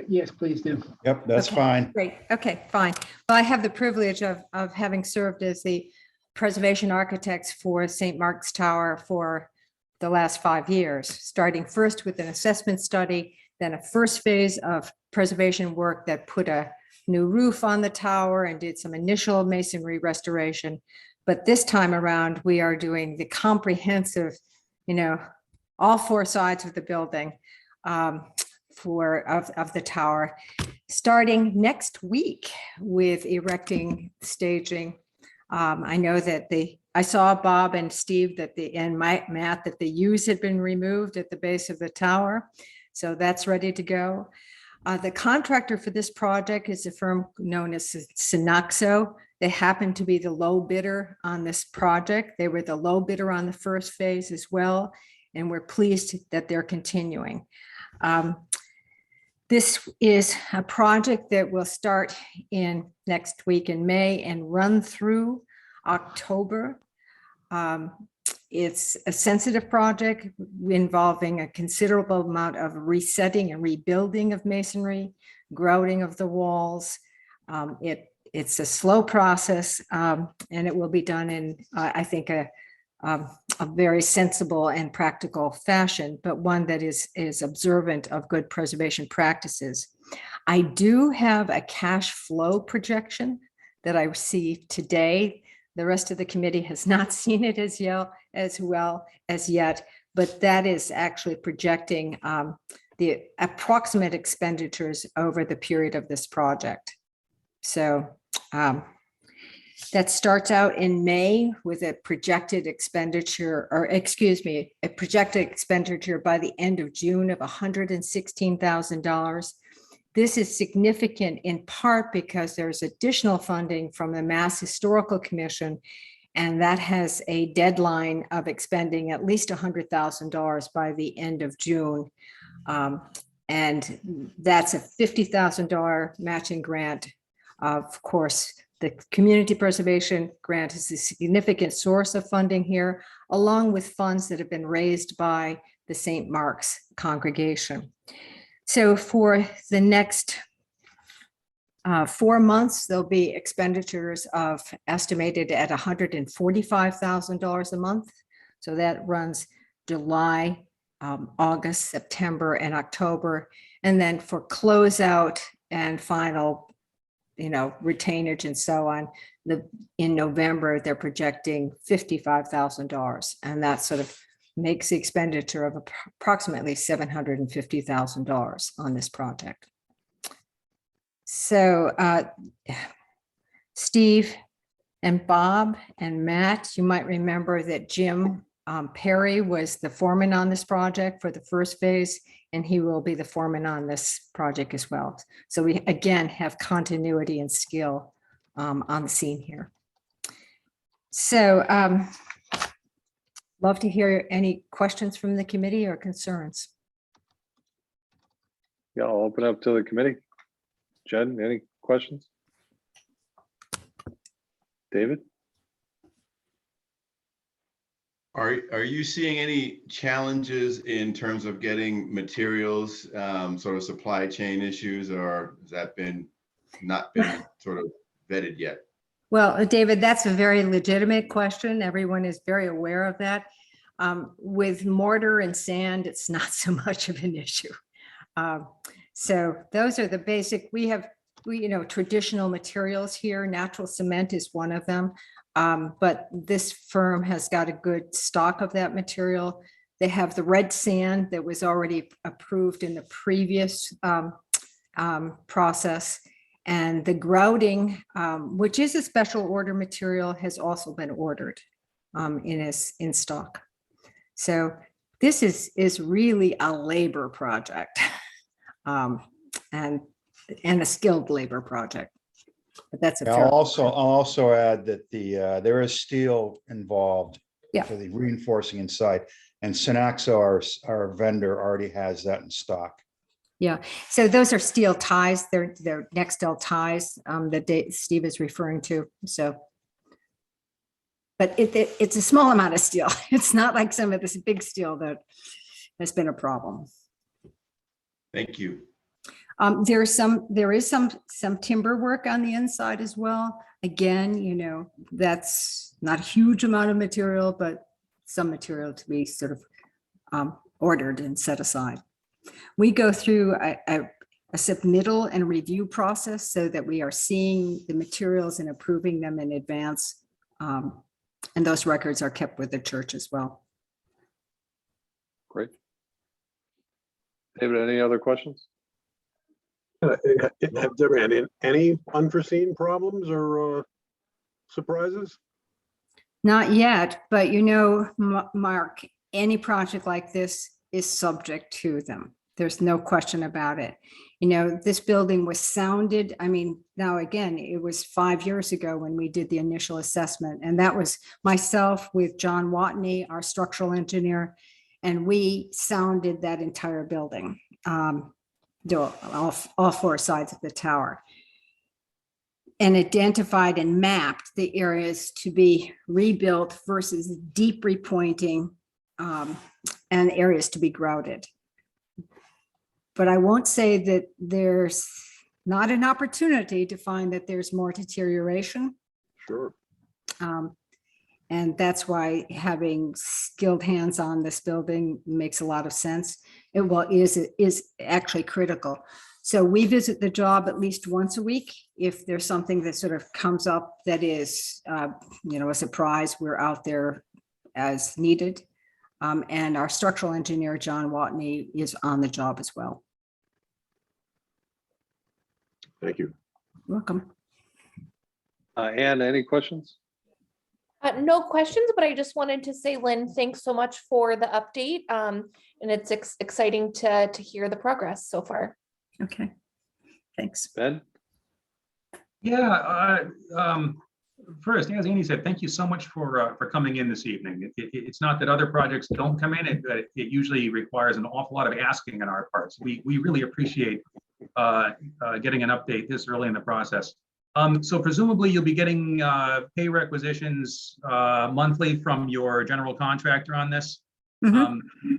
Yes, please do.
Yep, that's
Okay,
fine.
Great. Okay, fine. Well, I have the privilege of having served as the preservation architects for St. Mark's Tower for the last 5 years, starting first with an assessment study, then a first phase of preservation work that put a new roof on the tower and did some initial masonry restoration. But this time around, we are doing the comprehensive, all 4 sides of the building of the tower, starting next week with erecting staging. I know that I saw Bob and Steve and Matt that the U's had been removed at the base of the tower. So that's ready to go. The contractor for this project is a firm known as Synaxo. They happen to be the low bidder on this project. They were the low bidder on the first phase as well, and we're pleased that they're continuing. This is a project that will start in next week in May and run through October. It's a sensitive project involving a considerable amount of resetting and rebuilding of masonry, grouting of the walls. It's a slow process, and it will be done in, I think, a very sensible and practical fashion, but one that is observant of good preservation practices. I do have a cash flow projection that I received today. The rest of the committee has not seen it as well as yet, but that is actually projecting the approximate expenditures over the period of this project. So that starts out in May with a projected expenditure, a projected expenditure by the end of June of $116,000. This is significant in part because there's additional funding from the Mass Historical Commission, and that has a deadline of expending at least $100,000 by the end of June. And that's a $50,000 matching grant. Of course, the community preservation grant is a significant source of funding here, along with funds that have been raised by the St. Mark's congregation. So for the next 4 months, there'll be expenditures of estimated at $145,000 a month. So that runs July, August, September, and October. And then for closeout and final, retainage and so on, in November, they're projecting $55,000. And that sort of makes the expenditure of approximately $750,000 on this project. So Steve and Bob and Matt, you might remember that Jim Perry was the foreman on this project for the first phase, and he will be the foreman on this project as well. So we again have continuity and skill on the scene here. So love to hear any questions from the committee or concerns.
Yeah, I'll open up to the committee. Jen, any questions? David?
Are you seeing any challenges in terms of getting materials, sort of supply chain issues, or has that not been sort of vetted yet?
Well, David, that's a very legitimate question. Everyone is very aware of that. With mortar and sand, it's not so much of an issue. So those are the basic. We have traditional materials here. Natural cement is one of them. But this firm has got a good stock of that material. They have the red sand that was already approved in the previous process. And the grouting, which is a special order material, has also been ordered in stock. So this is really a labor project and a skilled labor project. But that's a
I'll also add that there is steel involved for the reinforcing inside, and Synaxo, our vendor, already has that in stock.
Yeah, so those are steel ties. They're Nextel ties that Steve is referring to. So, but it's a small amount of steel. It's not like some of this big steel that has been a problem.
Thank you.
There is some timber work on the inside as well. Again, that's not a huge amount of material, but some material to be sort of ordered and set aside. We go through a submittal and review process so that we are seeing the materials and approving them in advance. And those records are kept with the church as well.
Great. David, any other questions?
Have there been any unforeseen problems or surprises?
Not yet, but Mark, any project like this is subject to them. There's no question about it. This building was sounded. I mean, now again, it was 5 years ago when we did the initial assessment, and that was myself with John Watney, our structural engineer, and we sounded that entire building, all four sides of the tower, and identified and mapped the areas to be rebuilt versus deep repointing, and areas to be grouted. But I won't say that there's not an opportunity to find that there's more deterioration.
Sure.
And that's why having skilled hands on this building makes a lot of sense. It is actually critical. So we visit the job at least once a week. If there's something that sort of comes up that is, a surprise, we're out there as needed. And our structural engineer, John Watney, is on the job as well.
Thank you.
Welcome.
Anne, any questions?
No questions, but I just wanted to say, Lynn, thanks so much for the update. And it's exciting to hear the progress so far.
Okay, thanks.
Ben?
Yeah, first, as Annie said, thank you so much for coming in this evening. It's not that other projects don't come in, it usually requires an awful lot of asking on our parts. We really appreciate getting an update this early in the process. So presumably you'll be getting pay requisitions monthly from your general contractor on this.
Mm-hmm.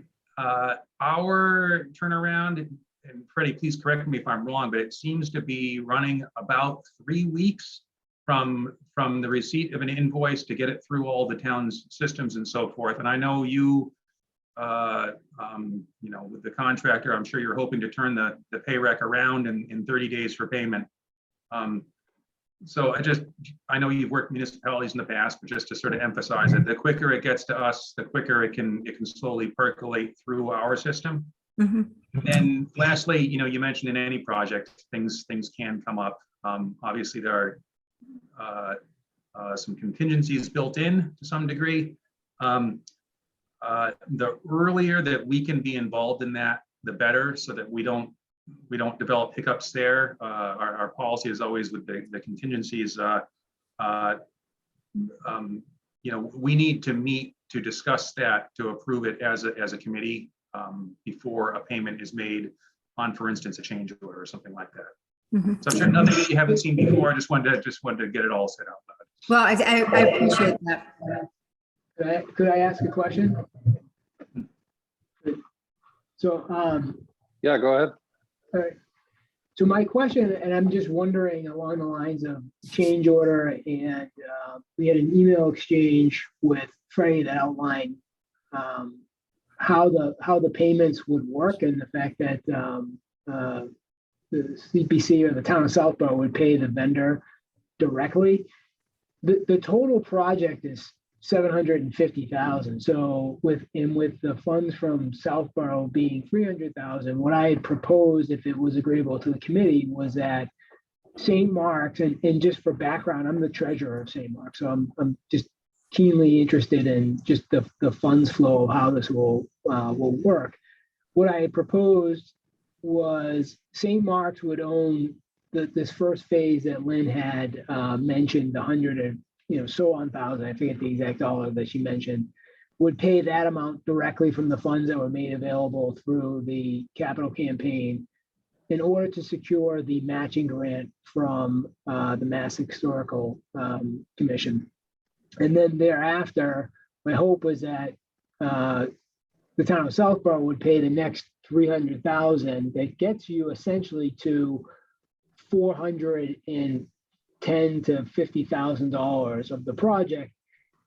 Our turnaround, and Freddie, please correct me if I'm wrong, but it seems to be running about 3 weeks from the receipt of an invoice to get it through all the town's systems and so forth. And I know you with the contractor, I'm sure you're hoping to turn the pay rec around in 30 days for payment. So I know you've worked municipalities in the past, but just to sort of emphasize it, the quicker it gets to us, the quicker it can slowly percolate through our system. And lastly, you mentioned in any project, things can come up. Obviously, there are some contingencies built in to some degree. The earlier that we can be involved in that, the better, so that we don't develop hiccups there. Our policy is always with the contingencies. We need to meet to discuss that, to approve it as a committee before a payment is made on, for instance, a change order or something like that. So I'm sure nothing that you haven't seen before. I just wanted to get it all set up.
Well, I appreciate that.
Could I ask a question? So,
Yeah, go ahead.
all right. So my question, and I'm just wondering along the lines of change order, and we had an email exchange with Freddie that outlined how the payments would work, and the fact that the CPC or the town of Southborough would pay the vendor directly. The total project is $750,000. So with the funds from Southborough being $300,000, what I had proposed, if it was agreeable to the committee, was that St. Mark's, and just for background, I'm the treasurer of St. Mark's, so I'm just keenly interested in just the funds flow of how this will work. What I had proposed was St. Mark's would own this first phase that Lynn had mentioned, the 100 and so on thousand, I forget the exact dollar that she mentioned, would pay that amount directly from the funds that were made available through the capital campaign in order to secure the matching grant from the Mass Historical Commission. And then thereafter, my hope was that the town of Southborough would pay the next $300,000. That gets you essentially to $410,000 to $50,000 of the project,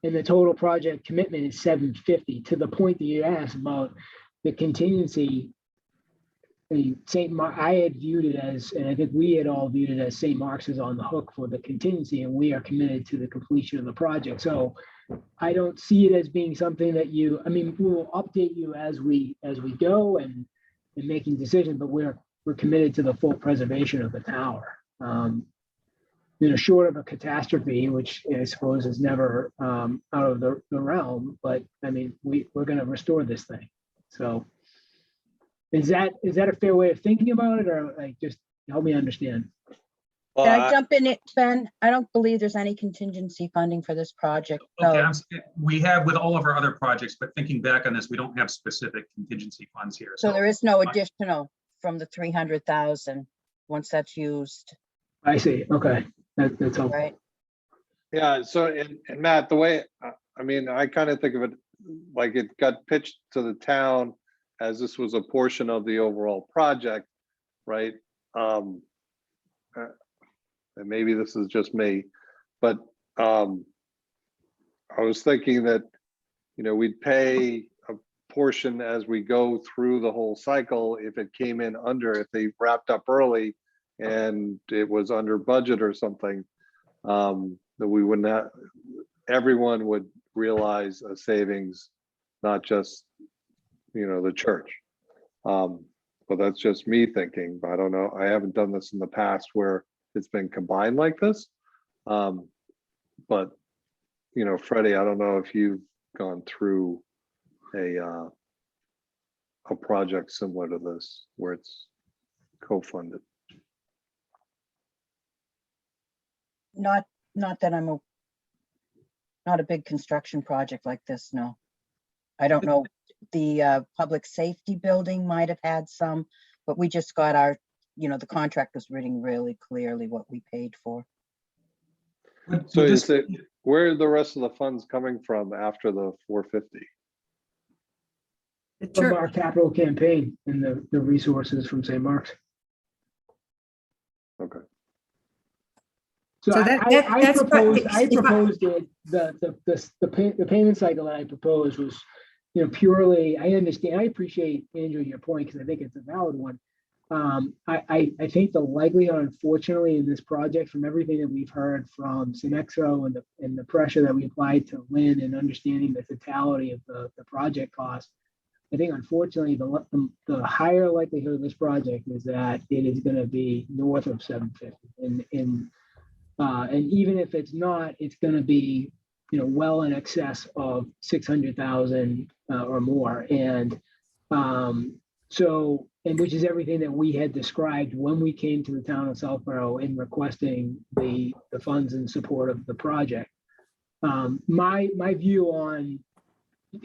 and the total project commitment is $750,000. To the point that you asked about the contingency, St. Mark, I had viewed it as, and I think we had all viewed it as, St. Mark's is on the hook for the contingency, and we are committed to the completion of the project. So I don't see it as being something that we'll update you as we go and making decisions, but we're committed to the full preservation of the tower. Short of a catastrophe, which I suppose is never out of the realm, but we're going to restore this thing. So is that a fair way of thinking about it, or just help me understand?
Can I jump in it, Ben? I don't believe there's any contingency funding for this project.
Okay, we have with all of our other projects, but thinking back on this, we don't have specific contingency funds here.
So there is no additional from the 300,000 once that's used.
I see. Okay, that's all
right.
Yeah. So, and Matt, the way I kind of think of it like it got pitched to the town as this was a portion of the overall project, right? And maybe this is just me, but I was thinking that we'd pay a portion as we go through the whole cycle. If it came in under, if they wrapped up early and it was under budget or something, that we would not, everyone would realize a savings, not just the church. But that's just me thinking, but I don't know. I haven't done this in the past where it's been combined like this. But Freddie, I don't know if you've gone through a project similar to this where it's co-funded.
Not that I'm not a big construction project like this, no. I don't know, the public safety building might have had some, but we just got our, the contract was written really clearly what we paid for.
So where are the rest of the funds coming from after the 450?
From our capital campaign and the resources from St. Mark's.
Okay.
So I proposed it, the payment cycle that I proposed was purely, I understand, I appreciate, Andrew, your point, because I think it's a valid one. I think the likelihood, unfortunately, in this project, from everything that we've heard from Cinexo and the pressure that we applied to Lynn and understanding the totality of the project cost, I think unfortunately the higher likelihood of this project is that it is going to be north of 750, and even if it's not, it's going to be well in excess of 600,000 or more, and which is everything that we had described when we came to the town of Southborough in requesting the funds in support of the project. My view on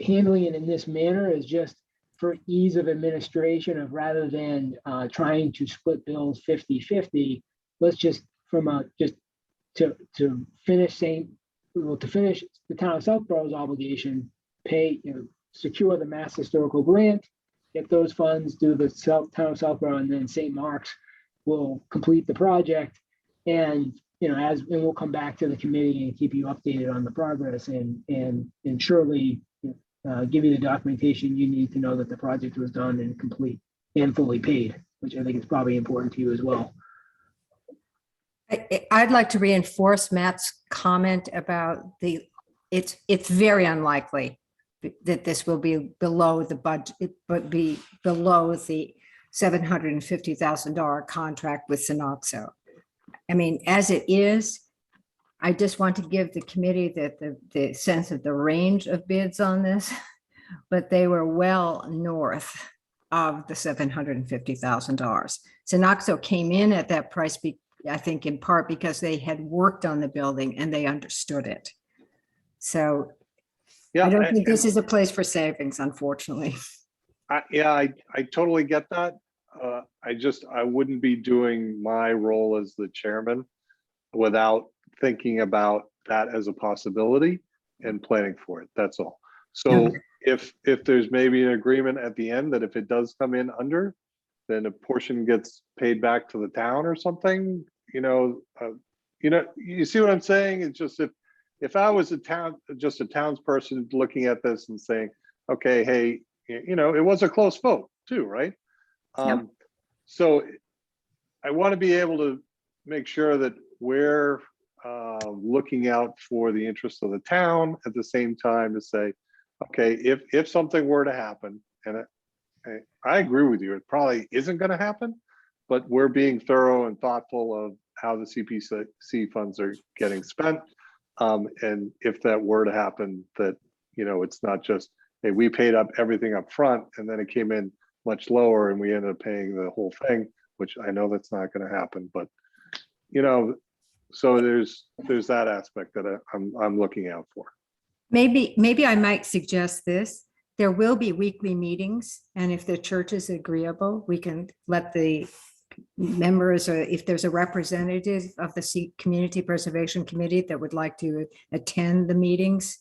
handling it in this manner is just for ease of administration, of rather than trying to split bills 50-50, let's just to finish the town of Southborough's obligation, pay, secure the Mass Historical Grant, get those funds, do the town of Southborough, and then St. Mark's will complete the project. And we'll come back to the committee and keep you updated on the progress, and surely give you the documentation you need to know that the project was done and complete and fully paid, which I think is probably important to you as well.
I'd like to reinforce Matt's comment about it's very unlikely that this will be below the budget, but be below the $750,000 contract with Cinexo. I mean, as it is, I just want to give the committee the sense of the range of bids on this, but they were well north of the $750,000. Cinexo came in at that price, I think in part because they had worked on the building and they understood it. So yeah, I don't think this is a place for savings, unfortunately.
I totally get that. I wouldn't be doing my role as the chairman without thinking about that as a possibility and planning for it. That's all. So if there's maybe an agreement at the end that if it does come in under, then a portion gets paid back to the town or something, you see what I'm saying? It's just if I was a townsperson looking at this and saying, okay, hey, it was a close vote too, right? So I want to be able to make sure that we're looking out for the interests of the town at the same time to say, okay, if something were to happen, and I agree with you, it probably isn't going to happen, but we're being thorough and thoughtful of how the CPC funds are getting spent. And if that were to happen, that, it's not just, hey, we paid up everything up front and then it came in much lower and we ended up paying the whole thing, which I know that's not going to happen, but, so there's that aspect that I'm looking out for.
Maybe I might suggest this. There will be weekly meetings, and if the church is agreeable, we can let the members, or if there's a representative of the Community Preservation Committee that would like to attend the meetings,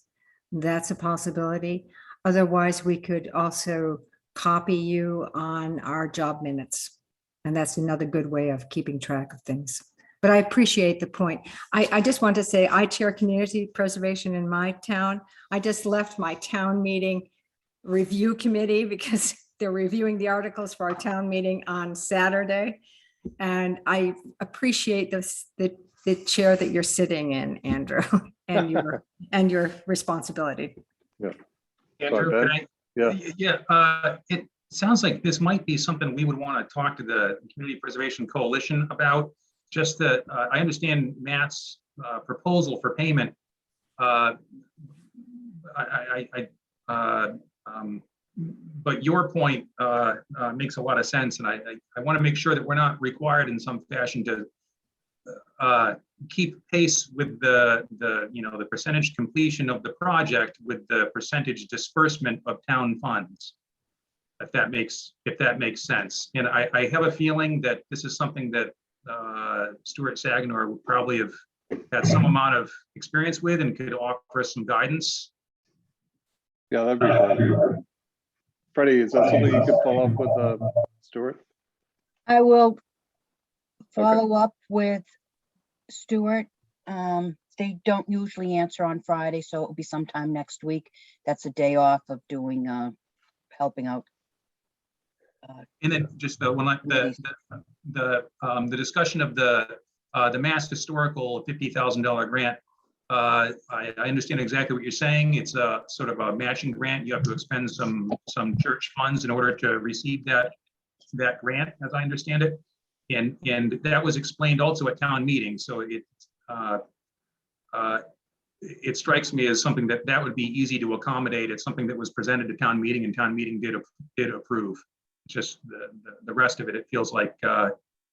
that's a possibility. Otherwise, we could also copy you on our job minutes, and that's another good way of keeping track of things. But I appreciate the point. I just want to say I chair community preservation in my town. I just left my town meeting review committee because they're reviewing the articles for our town meeting on Saturday. And I appreciate the chair that you're sitting in, Andrew, and your responsibility.
Yeah.
Andrew,
yeah.
It sounds like this might be something we would want to talk to the Community Preservation Coalition about. Just that I understand Matt's proposal for payment. But your point makes a lot of sense, and I want to make sure that we're not required in some fashion to keep pace with the percentage completion of the project with the percentage disbursement of town funds. If that makes sense, and I have a feeling that this is something that Stuart Sagnor would probably have had some amount of experience with and could offer us some guidance.
Yeah, that'd be fun. Freddie, is that something you could follow up with Stuart?
I will follow up with Stuart. they don't usually answer on Friday, so it'll be sometime next week. That's a day off of doing, helping out.
And then just the one, like the discussion of the Mass Historical $50,000 grant. I understand exactly what you're saying. It's a sort of a matching grant. You have to expend some church funds in order to receive that grant, as I understand it. And that was explained also at town meeting. So it strikes me as something that would be easy to accommodate. It's something that was presented to town meeting, and town meeting did approve. Just the rest of it, it feels like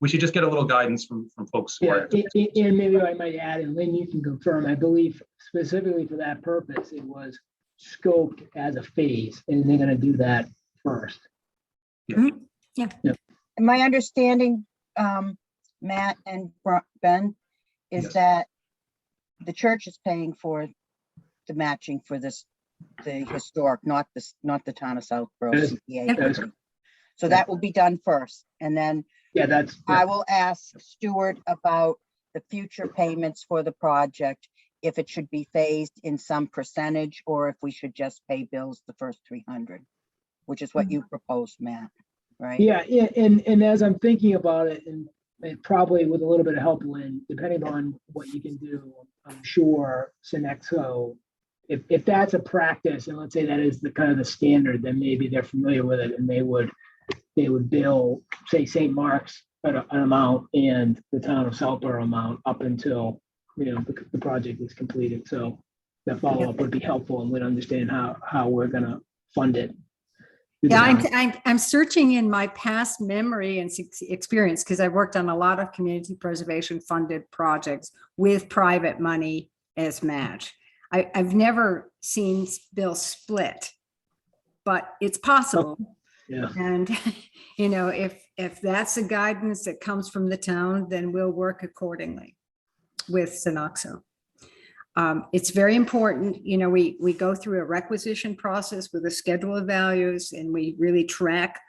we should just get a little guidance from folks.
Yeah, and maybe I might add, and Lynn, you can confirm, I believe specifically for that purpose, it was scoped as a phase, and they're gonna do that first.
Yeah.
My understanding, Matt and Ben, is
Yes.
that the church is paying for the matching for this, the historic, not the town of Southborough CPA. So that will be done first, and then I will ask Stuart about the future payments for the project, if it should be phased in some percentage, or if we should just pay bills the first 300, which is what you proposed, Matt, right?
Yeah, and as I'm thinking about it, and probably with a little bit of help, Lynn, depending on what you can do, I'm sure Synexo, if that's a practice, and let's say that is the kind of the standard, then maybe they're familiar with it, and they would bill, say, St. Mark's an amount and the town of Southborough amount up until, the project is completed. So that follow-up would be helpful, and we'd understand how we're gonna fund it.
Yeah, I'm searching in my past memory and experience, because I worked on a lot of community preservation funded projects with private money as match. I've never seen bills split, but it's possible.
Yeah.
And, if that's the guidance that comes from the town, then we'll work accordingly with Synoxo. It's very important, we go through a requisition process with a schedule of values, and we really track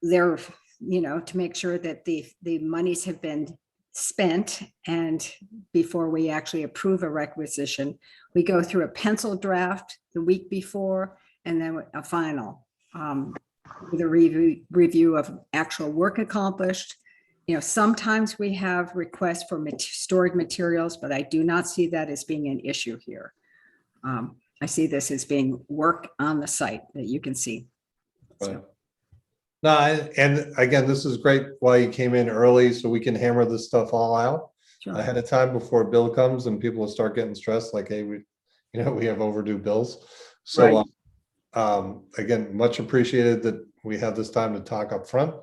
their, to make sure that the monies have been spent. And before we actually approve a requisition, we go through a pencil draft the week before, and then a final with a review of actual work accomplished. Sometimes we have requests for stored materials, but I do not see that as being an issue here. I see this as being work on the site that you can see.
Right. No, and again, this is great why you came in early, so we can hammer this stuff all out ahead of time before a bill comes and people will start getting stressed, like, hey, we have overdue bills. So again, much appreciated that we have this time to talk up front,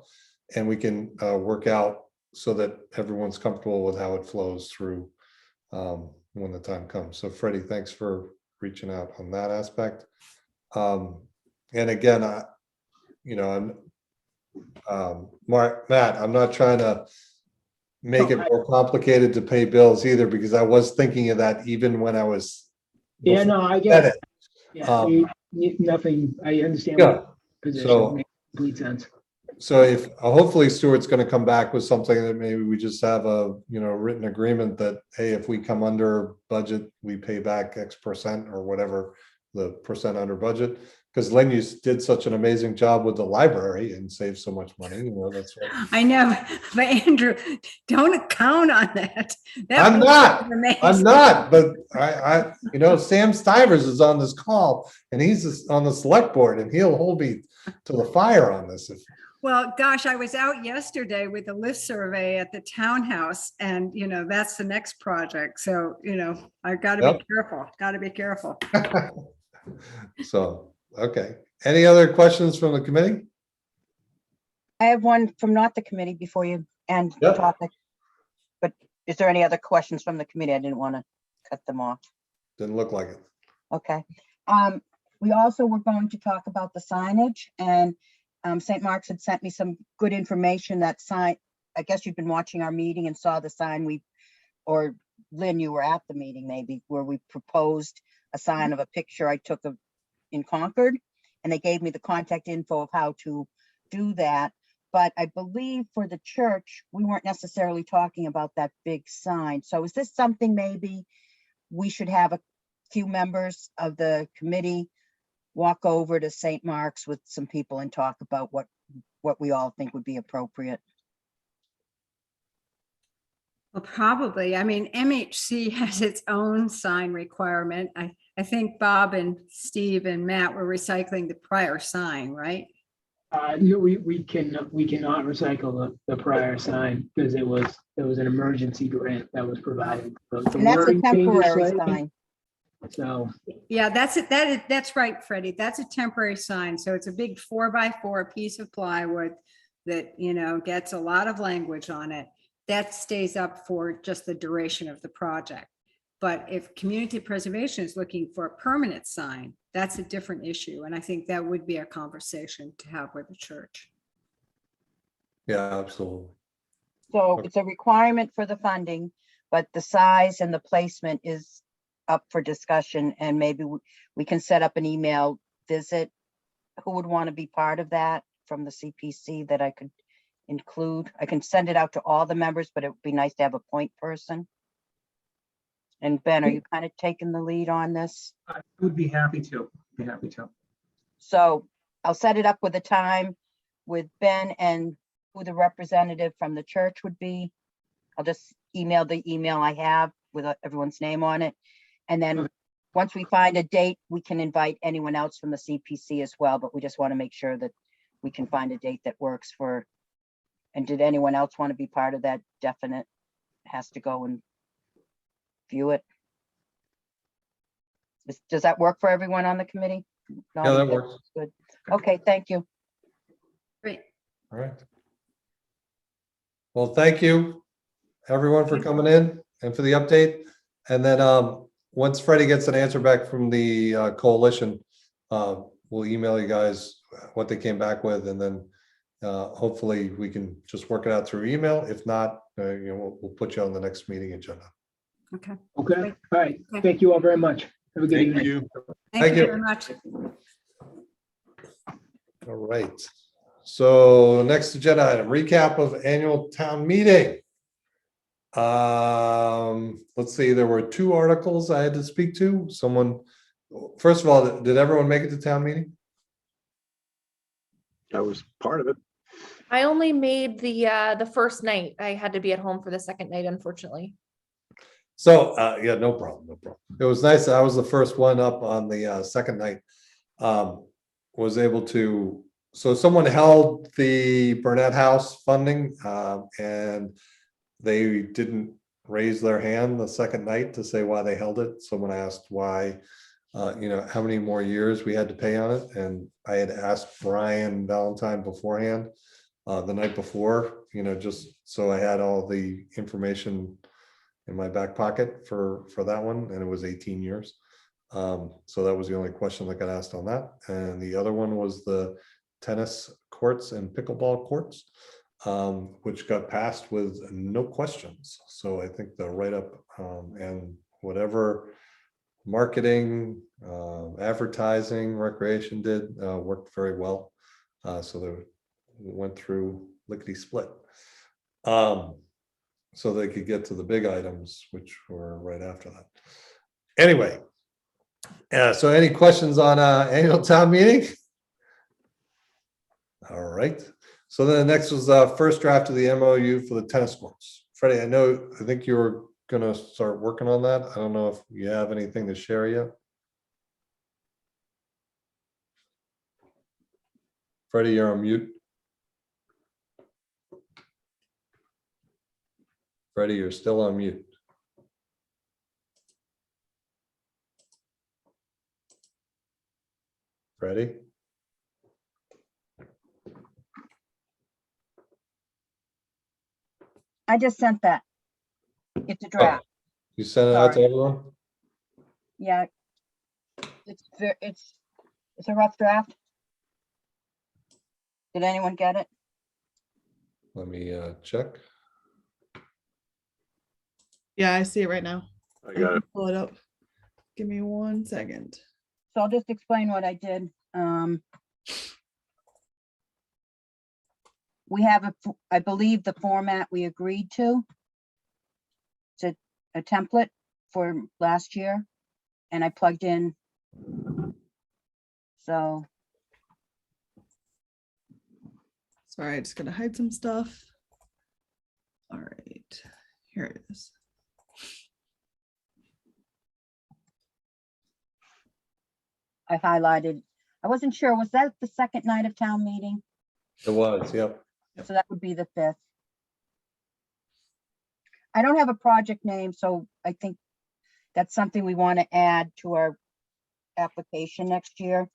and we can work out so that everyone's comfortable with how it flows through when the time comes. So Freddie, thanks for reaching out on that aspect. And again, Matt, I'm not trying to make it more complicated to pay bills either, because I was thinking of that even when I was.
Yeah, no, I get it. Yeah, nothing, I understand what position makes complete sense.
So if hopefully Stuart's going to come back with something that maybe we just have a written agreement that, hey, if we come under budget, we pay back X percent or whatever the percent under budget. Because Lynn, you did such an amazing job with the library and saved so much money. That's right.
I know, but Andrew, don't count on that.
I'm not, but I Sam Stivers is on this call, and he's on the select board, and he'll hold me to the fire on this.
Well, gosh, I was out yesterday with a lift survey at the townhouse, and that's the next project. So, I've got to be careful,
So, okay. Any other questions from the committee?
I have one from not the committee before you end the topic. But is there any other questions from the committee? I didn't want to cut them off.
Didn't look like it.
Okay. We also were going to talk about the signage, and St. Mark's had sent me some good information. That sign, I guess you've been watching our meeting and saw the sign or Lynn, you were at the meeting maybe, where we proposed a sign of a picture I took in Concord, and they gave me the contact info of how to do that. But I believe for the church, we weren't necessarily talking about that big sign. So is this something maybe we should have a few members of the committee walk over to St. Mark's with some people and talk about what we all think would be appropriate?
Well, probably. I mean, MHC has its own sign requirement. I think Bob and Steve and Matt were recycling the prior sign, right?
No, we cannot recycle the prior sign because it was an emergency grant that was provided. The
And that's a
wording changes
temporary
slightly,
sign.
So,
Yeah, that's right, Freddie. That's a temporary sign. So it's a big 4x4 piece of plywood that, gets a lot of language on it. That stays up for just the duration of the project. But if community preservation is looking for a permanent sign, that's a different issue. And I think that would be a conversation to have with the church.
Yeah, absolutely.
So it's a requirement for the funding, but the size and the placement is up for discussion, and maybe we can set up an email visit. Who would want to be part of that from the CPC that I could include? I can send it out to all the members, but it would be nice to have a point person. And Ben, are you kind of taking the lead on this?
I would be happy to.
So I'll set it up with a time with Ben and who the representative from the church would be. I'll just email the email I have with everyone's name on it. And then once we find a date, we can invite anyone else from the CPC as well, but we just want to make sure that we can find a date that works for. And did anyone else want to be part of that definite? Has to go and view it. Does that work for everyone on the committee?
Yeah, that works.
Good. Okay, thank you.
Great.
All right. Well, thank you, everyone, for coming in and for the update. And then once Freddie gets an answer back from the coalition, we'll email you guys what they came back with, and then hopefully we can just work it out through email. If not, we'll put you on the next meeting agenda.
Okay.
okay,
Great.
all right.
Okay.
Thank you all very much. Have a good
Thank
evening.
you.
Thank
you.
you very much.
All right. So next agenda item, recap of annual town meeting. Let's see, there were 2 articles I had to speak to. First of all, did everyone make it to town meeting?
I was part of it.
I only made the first night. I had to be at home for the second night, unfortunately.
So, yeah, no problem. It was nice. I was the first one up on the second night. Was able to, so someone held the Burnett House funding, and they didn't raise their hand the second night to say why they held it. Someone asked why, how many more years we had to pay on it. And I had asked Brian Valentine beforehand, the night before, just so I had all the information in my back pocket for that one, and it was 18 years. So that was the only question that got asked on that. And the other one was the tennis courts and pickleball courts, which got passed with no questions. So I think the write-up and whatever marketing, advertising, recreation did worked very well. So they went through lickety split. So they could get to the big items, which were right after that. Anyway, so any questions on annual town meeting? All right. So then the next was first draft of the MOU for the tennis courts. Freddie, I think you were going to start working on that. I don't know if you have anything to share yet. Freddie, you're on mute. Freddie, you're still on mute. Freddie?
I just sent that. It's a draft.
You sent it out to
Sorry.
everyone?
Yeah. It's a rough draft. Did anyone get it?
Let me check.
Yeah, I see it right now.
I got it.
Pull it up. Give me 1 second.
So I'll just explain what I did. We have I believe the format we agreed to. It's a template for last year, and I plugged in. So.
Sorry, I'm just gonna hide some stuff. All right, here it is.
I highlighted, I wasn't sure, was that the second night of town meeting?
It was, yep.
So that would be the 5th. I don't have a project name, so I think that's something we want to add to our application next year,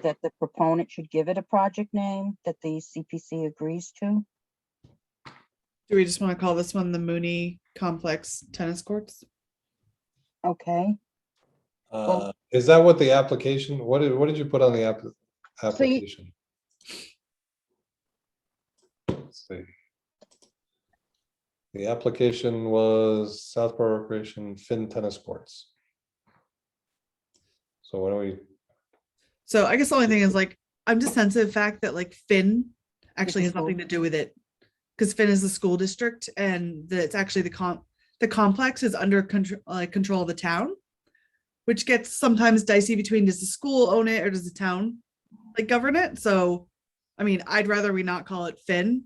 that the proponent should give it a project name that the CPC agrees to.
Do we just want to call this one the Mooney Complex Tennis Courts?
Okay.
Is that what the application, what did you put on the application? Let's see. The application was Southborough Recreation Finn Tennis Courts. So why don't we?
So I guess the only thing is, like, I'm just sensitive fact that, like, Finn actually has nothing to do with it, because Finn is the school district, and that it's actually the complex is under control of the town, which gets sometimes dicey between, does the school own it or does the town like govern it? So, I mean, I'd rather we not call it Finn.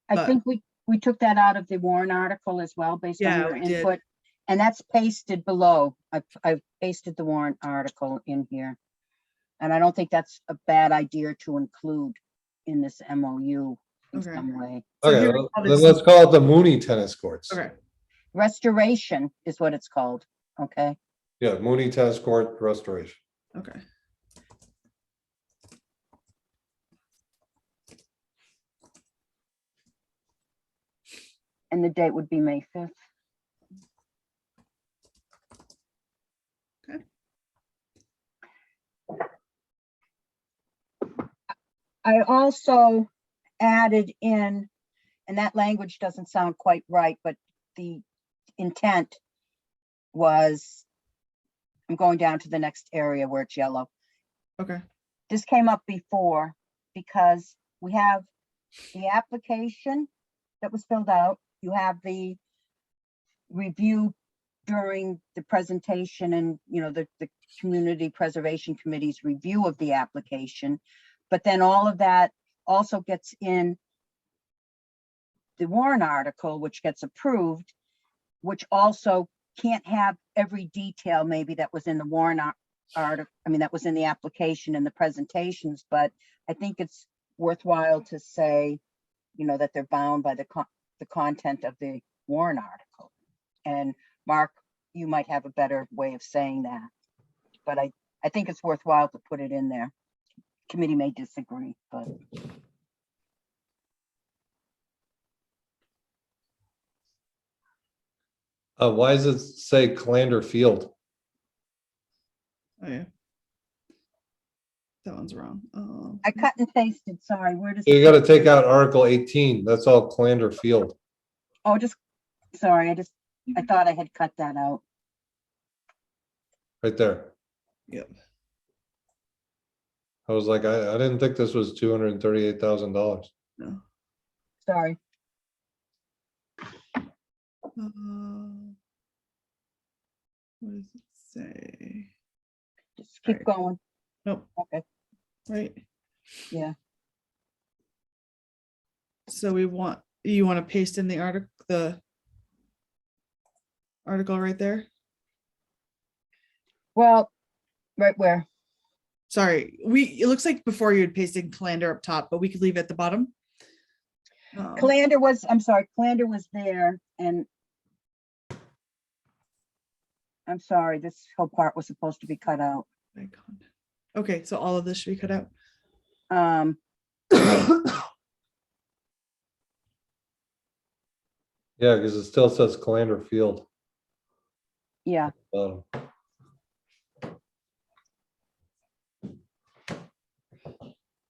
I think we took that out of the warrant article as well, based on your input. And that's pasted below. I've pasted the warrant article in here. And I don't think that's a bad idea to include in this MOU in some way.
Okay, then let's call it the Mooney Tennis Courts.
Okay.
Restoration is what it's called. Okay.
Yeah, Mooney Tennis Court Restoration.
Okay.
And the date would be May 5th.
Okay.
I also added in, and that language doesn't sound quite right, but the intent was, I'm going down to the next area where it's yellow.
Okay.
This came up before because we have the application that was filled out. You have the review during the presentation and, you know, the Community Preservation Committee's review of the application. But then all of that also gets in the warrant article, which gets approved, which also can't have every detail maybe that was in the warrant article. I mean, that was in the application and the presentations, but I think it's worthwhile to say, you know, that they're bound by the content of the warrant article. And Mark, you might have a better way of saying that, but I think it's worthwhile to put it in there. Committee may disagree, but.
Why does it say Calander Field?
Oh yeah. That one's wrong.
I cut and pasted, sorry, where does?
You got to take out Article 18. That's all Calander Field.
Oh, sorry, I thought I had cut that out.
Right there.
Yep.
I was like, I didn't think this was $238,000.
No.
Sorry.
What does it say?
Just keep going.
Nope.
Okay.
Right.
Yeah.
So you want to paste in the article right there?
Well, right where?
Sorry, it looks like before you had pasted Calander up top, but we could leave it at the bottom.
Calander was, I'm sorry, Calander was there, and I'm sorry, this whole part was supposed to be cut out.
Okay, so all of this should be cut out.
Yeah, because it still says Calander Field.
Yeah.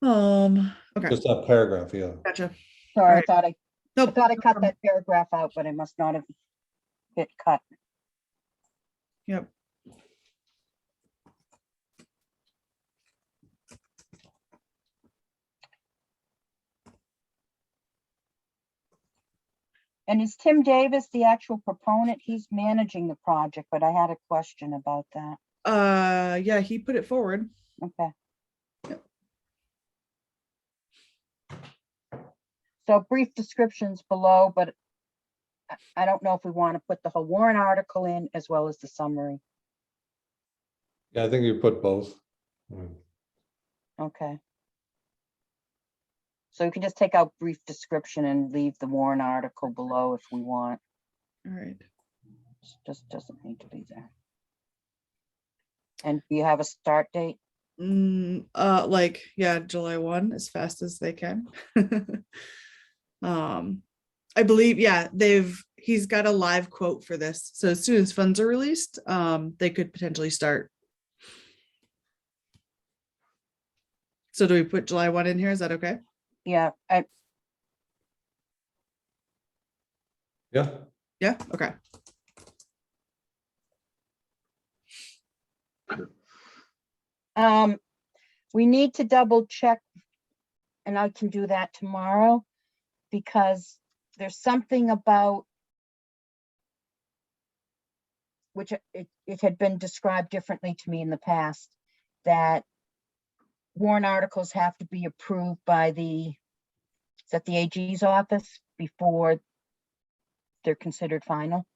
Okay.
Just that paragraph, yeah.
Gotcha.
Sorry,
All right.
I thought I cut that paragraph out, but I must not have hit cut.
Yep.
And is Tim Davis the actual proponent? He's managing the project, but I had a question about that.
Yeah, he put it forward.
Okay. So brief descriptions below, but I don't know if we want to put the whole warrant article in as well as the summary.
Yeah, I think you put both.
Okay. So we can just take out brief description and leave the warrant article below if we want.
All right.
Just doesn't need to be there. And do you have a start date?
Like, yeah, July 1, as fast as they can. I believe, yeah, he's got a live quote for this. So as soon as funds are released, they could potentially start. So do we put July 1 in here? Is that okay?
Yeah,
Yeah.
Yeah, okay.
we need to double check, and I can do that tomorrow, because there's something about which it had been described differently to me in the past, that warrant articles have to be approved by the AG's office before they're considered final.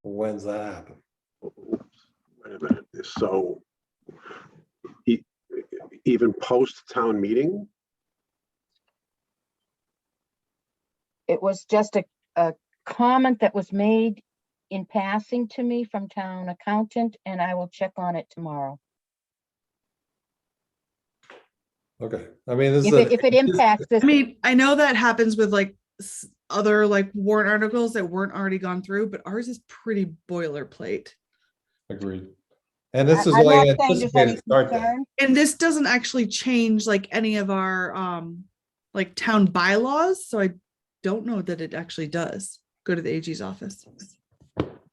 When's that happen?
Wait a minute. So even post town meeting?
It was just a comment that was made in passing to me from town accountant, and I will check on it tomorrow.
Okay, I mean, this
If it impacts this.
I mean, I know that happens with like other like warrant articles that weren't already gone through, but ours is pretty boilerplate.
agreed. And this is
I'm
only
not saying there's any
anticipated start date.
concern.
And this doesn't actually change like any of our like town bylaws, so I don't know that it actually does go to the AG's office.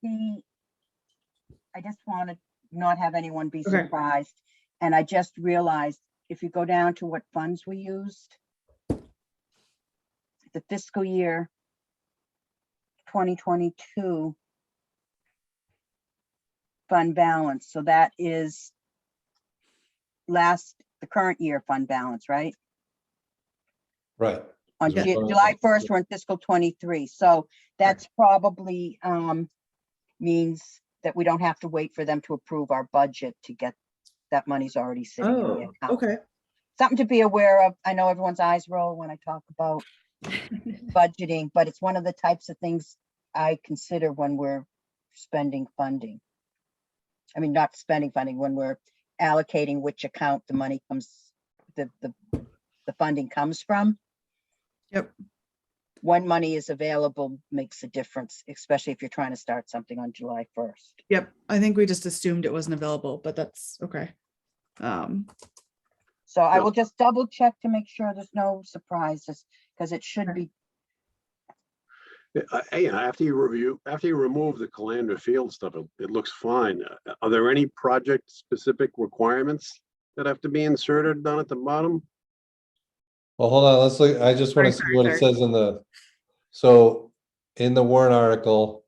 I just want to not have anyone be
Okay.
surprised. And I just realized if you go down to what funds we used, the fiscal year 2022 fund balance. So that is the current year fund balance, right?
Right.
On
Yeah.
July 1st, we're in fiscal 23. So that's probably means that we don't have to wait for them to approve our budget to get that money's already sitting in the
Oh,
account.
okay.
Something to be aware of. I know everyone's eyes roll when I talk about budgeting, but it's one of the types of things I consider when we're spending funding. I mean, not spending funding, when we're allocating which account the money comes, the funding comes from.
Yep.
When money is available makes a difference, especially if you're trying to start something on July 1st.
Yep. I think we just assumed it wasn't available, but that's okay.
So I will just double check to make sure there's no surprises, because it should be.
After you remove the Calander Field stuff, it looks fine. Are there any project specific requirements that have to be inserted down at the bottom?
Well, hold on, let's look. I just want to see what it says in so in the warrant article,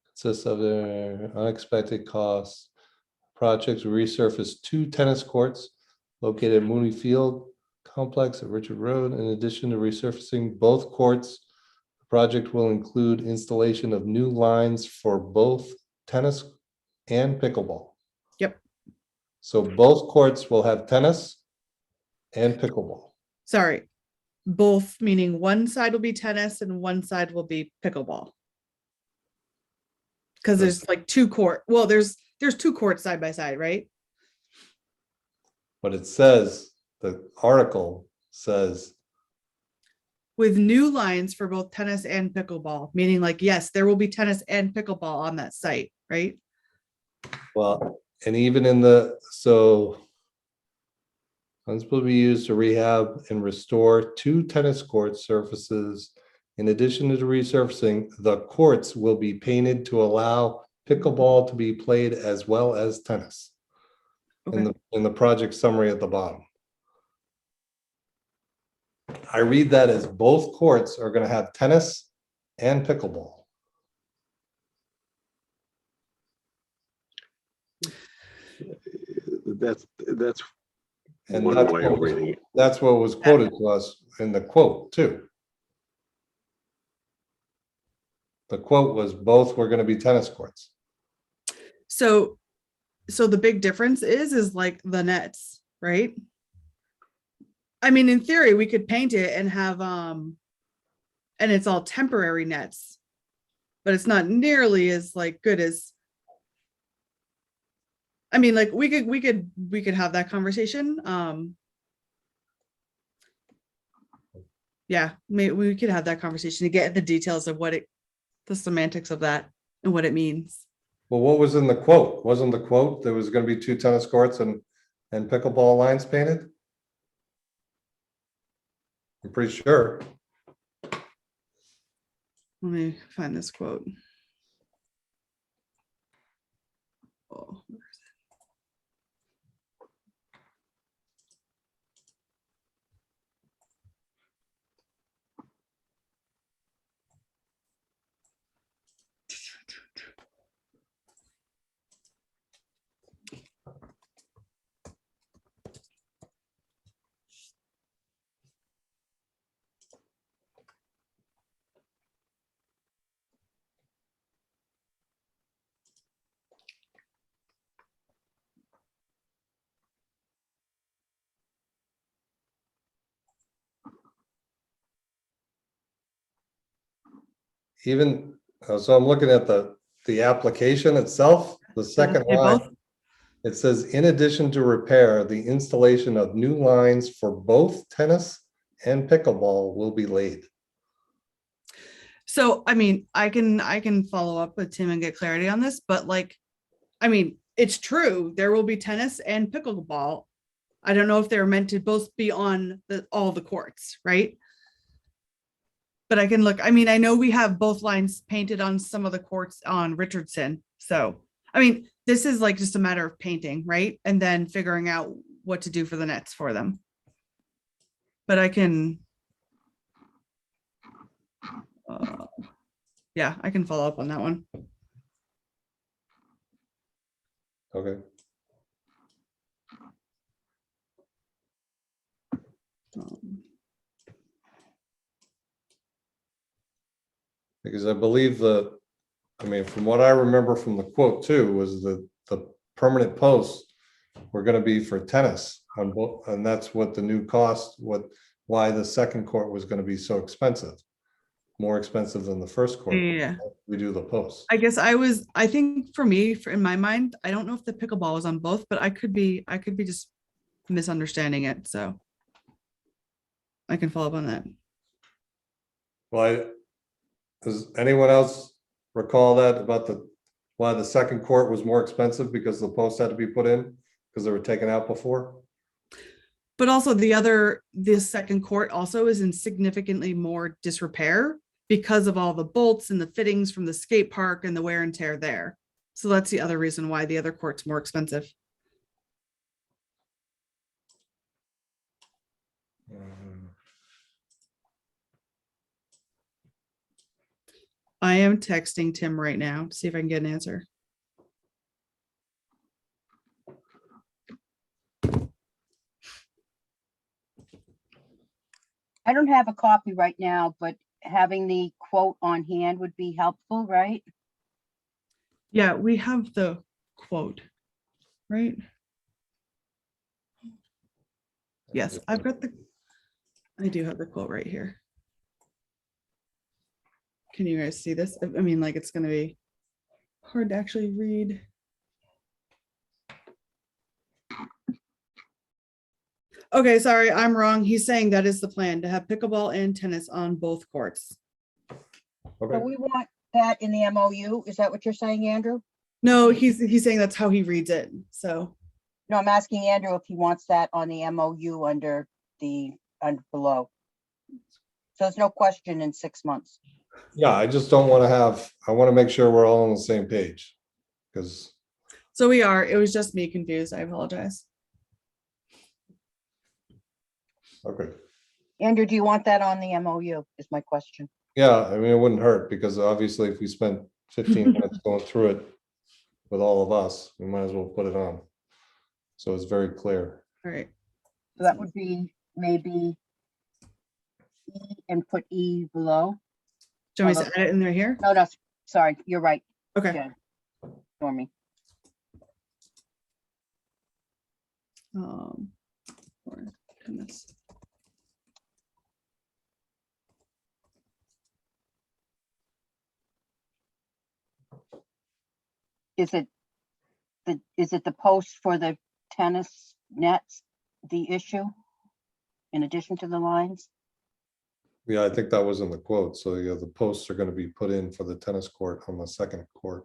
consists of the unexpected costs. Projects resurface 2 tennis courts located at Mooney Field Complex at Richard Road. In addition to resurfacing both courts, the project will include installation of new lines for both tennis and pickleball.
Yep.
So both courts will have tennis and pickleball.
Sorry. Both, meaning one side will be tennis and one side will be pickleball. Because there's like 2 court. Well, there's 2 courts side by side, right?
But it says, the article says,
With new lines for both tennis and pickleball, meaning like, yes, there will be tennis and pickleball on that site, right?
well, and even in funds will be used to rehab and restore 2 tennis court surfaces. In addition to the resurfacing, the courts will be painted to allow pickleball to be played as well as tennis.
Okay.
In the project summary at the bottom. I read that as both courts are gonna have tennis and pickleball.
That's
And
one
that's
way
what
of
was-
reading it.
that's what was quoted to us in the quote too. The quote was both were gonna be tennis courts.
So the big difference is like the nets, right? I mean, in theory, we could paint it and have and it's all temporary nets, but it's not nearly as like good as, I mean, like we could have that conversation. Yeah, we could have that conversation to get the details of the semantics of that and what it means.
Well, what was in the quote? Wasn't the quote there was gonna be 2 tennis courts and pickleball lines painted? I'm pretty sure.
Let me find this quote. Oh, where is it?
Even, so I'm looking at the application itself, the second
They
line.
both?
It says, in addition to repair, the installation of new lines for both tennis and pickleball will be laid.
So, I mean, I can follow up with Tim and get clarity on this, but like, I mean, it's true. There will be tennis and pickleball. I don't know if they're meant to both be on all the courts, right? But I can look, I mean, I know we have both lines painted on some of the courts on Richardson. So, I mean, this is like just a matter of painting, right? And then figuring out what to do for the nets for them. But I can, yeah, I can follow up on that one.
Okay. Because I believe I mean, from what I remember from the quote too, was the permanent posts were gonna be for tennis on both, and that's what the new cost, why the second court was gonna be so expensive. More expensive than the first court.
Yeah.
We do the posts.
I guess I think for me, in my mind, I don't know if the pickleball was on both, but I could be just misunderstanding it. So I can follow up on that.
Well, does anyone else recall that about why the second court was more expensive because the posts had to be put in because they were taken out before?
But also this second court also is in significantly more disrepair because of all the bolts and the fittings from the skate park and the wear and tear there. So that's the other reason why the other court's more expensive. I am texting Tim right now to see if I can get an answer.
I don't have a copy right now, but having the quote on hand would be helpful, right?
Yeah, we have the quote, right? Yes, I do have the quote right here. Can you guys see this? I mean, like, it's going to be hard to actually read. Okay, sorry, I'm wrong. He's saying that is the plan, to have pickleball and tennis on both courts.
So we want that in the MOU. Is that what you're saying, Andrew?
No, he's saying that's how he reads it. So
No, I'm asking Andrew if he wants that on the MOU under below. So there's no question in 6 months.
Yeah, I just don't want to I want to make sure we're all on the same page. Because
so we are. It was just me confused. I apologize.
okay.
Andrew, do you want that on the MOU is my question.
Yeah, I mean, it wouldn't hurt because obviously if we spent 15 minutes going through it with all of us, we might as well put it on. So it's very clear.
All right.
So that would be maybe E and put E below.
Do you want me to add it in there here?
No, sorry, you're right.
Okay.
Yeah. For me.
For tennis.
Is it the post for the tennis nets, the issue? In addition to the lines?
Yeah, I think that was in the quote. So yeah, the posts are going to be put in for the tennis court on the second court.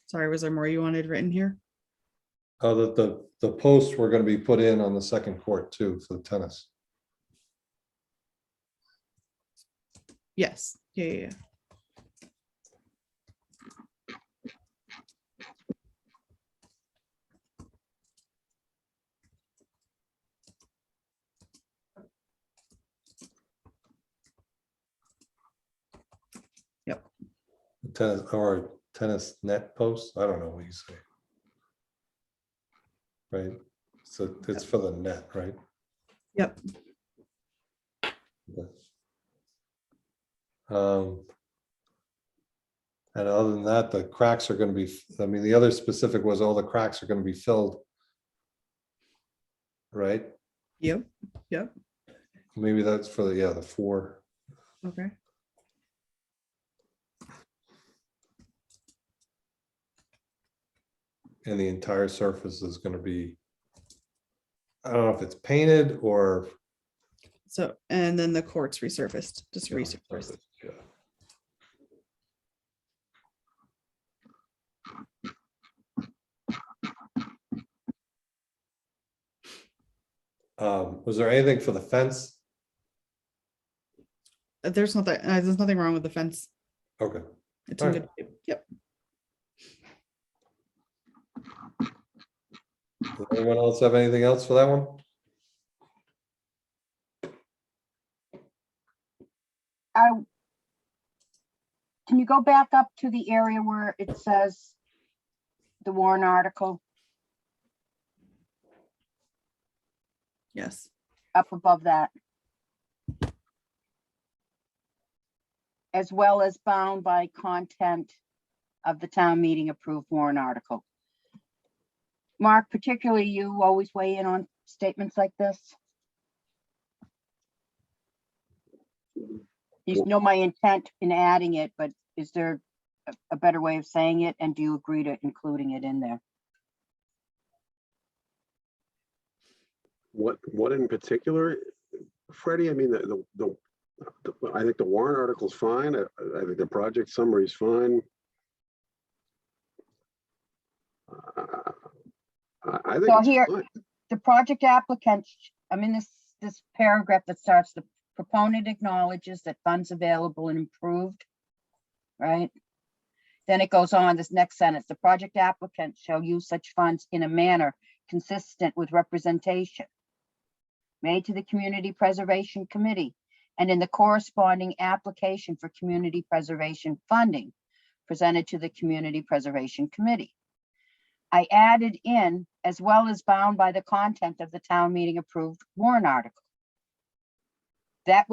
Sorry, was there more you wanted written here?
The posts were going to be put in on the second court too for the tennis.
Yes. Yeah. Yep.
Tennis or tennis net posts. I don't know what you say. Right. So it's for the net, right?
Yep.
And other than that, the cracks are going to be, I mean, the other specific was all the cracks are going to be filled. Right?
Yep.
Maybe that's for the, the 4.
Okay.
And the entire surface is going to be, I don't know if it's painted or.
So, and then the court's resurfaced, just resurfaced.
Yeah. Was there anything for the fence?
There's nothing wrong with the fence.
Okay.
It's
All
in
right.
good shape. Yep.
Does anyone else have anything else for that one?
Can you go back up to the area where it says the warrant article?
Yes.
Up above that. As well as bound by content of the town meeting approved warrant article. Mark, particularly you always weigh in on statements like this. You know my intent in adding it, but is there a better way of saying it? And do you agree to including it in there?
What in particular, Freddie? I mean, I think the warrant article's fine. I think the project summary is fine. I think
So
it's
here,
fine.
the project applicant, I'm in this paragraph that starts, the proponent acknowledges that funds available and improved, right? Then it goes on, this next sentence, the project applicant shall use such funds in a manner consistent with representation made to the Community Preservation Committee and in the corresponding application for community preservation funding presented to the Community Preservation Committee. I added in, as well as bound by the content of the town meeting approved warrant article. That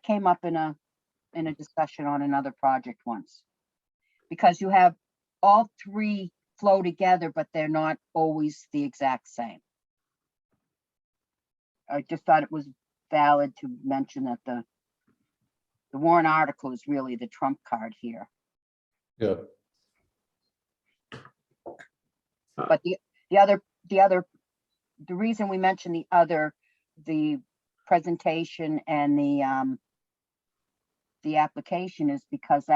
came up in a discussion on another project once. Because you have all three flow together, but they're not always the exact same. I just thought it was valid to mention that the warrant article is really the trump card here.
Yeah.
But the reason we mentioned the presentation and the application is because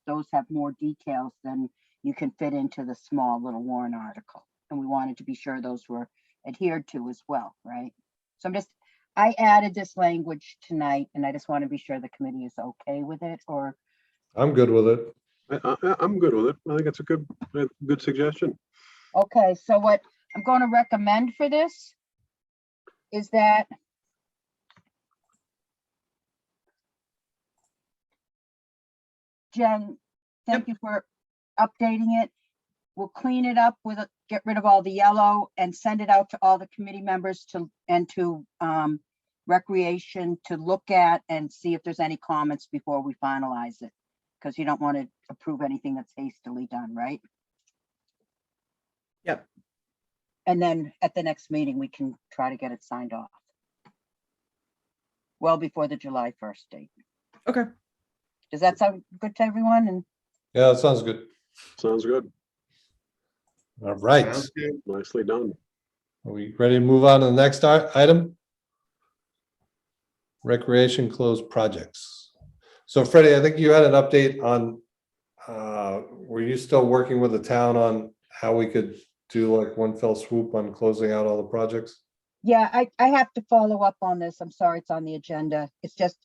those have more details than you can fit into the small little warrant article. And we wanted to be sure those were adhered to as well, right? So I added this language tonight, and I just want to be sure the committee is okay with it, or.
I'm good with it.
I'm good with it. I think it's a good suggestion.
Okay, so what I'm going to recommend for this is that Jen, thank you for updating it. We'll clean it up get rid of all the yellow and send it out to all the committee members to recreation to look at and see if there's any comments before we finalize it. Because you don't want to approve anything that's hastily done, right?
Yep.
And then at the next meeting, we can try to get it signed off. Well before the July 1st date.
Okay.
Does that sound good to everyone? And
Yeah, that sounds good.
Sounds good.
All right.
Sounds good.
Nicely done.
Are we ready to move on to the next item? Recreation closed projects. So Freddie, I think you had an update on, were you still working with the town on how we could do like one fell swoop on closing out all the projects?
yeah, I have to follow up on this. I'm sorry, it's on the agenda. It's just,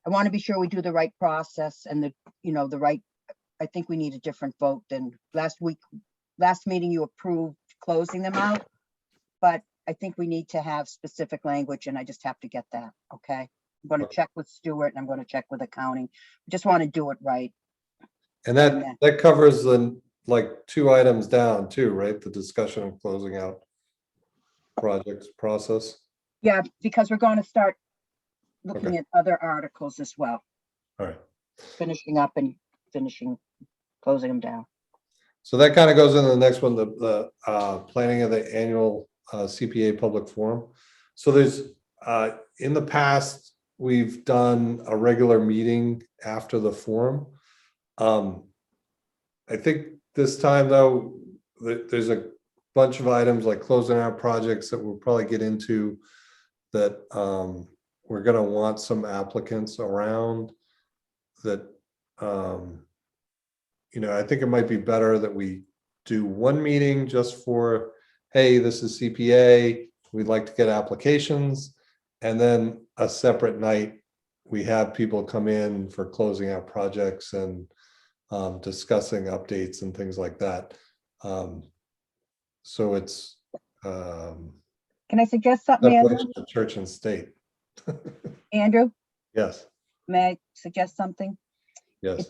I want to be sure we do the right process and the right, I think we need a different vote than last meeting you approved closing them out. But I think we need to have specific language and I just have to get that, okay? I'm going to check with Stuart and I'm going to check with accounting. Just want to do it right.
And that covers the like 2 items down too, right? The discussion of closing out projects process.
Yeah, because we're going to start looking at other articles as well.
All right.
Finishing up and closing them down.
So that kind of goes into the next one, the planning of the annual CPA public forum. So there's in the past, we've done a regular meeting after the forum. I think this time though, there's a bunch of items like closing out projects that we'll probably get into that we're going to want some applicants around that. I think it might be better that we do one meeting just for, hey, this is CPA, we'd like to get applications. And then a separate night, we have people come in for closing out projects and discussing updates and things like that. So it's
can I suggest something, Andrew?
Church and state.
Andrew?
Yes.
May I suggest something?
Yes.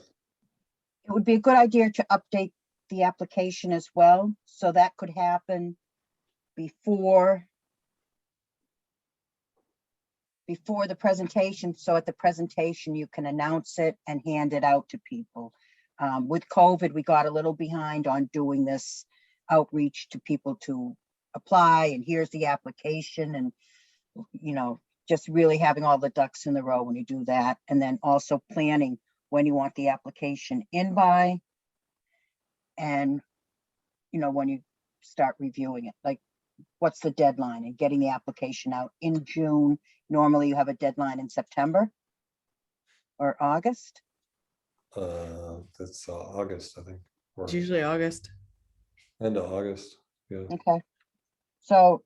It would be a good idea to update the application as well. So that could happen before the presentation. So at the presentation, you can announce it and hand it out to people. With COVID, we got a little behind on doing this outreach to people to apply, and here's the application, and just really having all the ducks in the row when you do that. And then also planning when you want the application in by, and when you start reviewing it, like what's the deadline, and getting the application out in June. Normally you have a deadline in September or August.
That's August, I think.
It's usually August.
End of August. Yeah.
Okay. So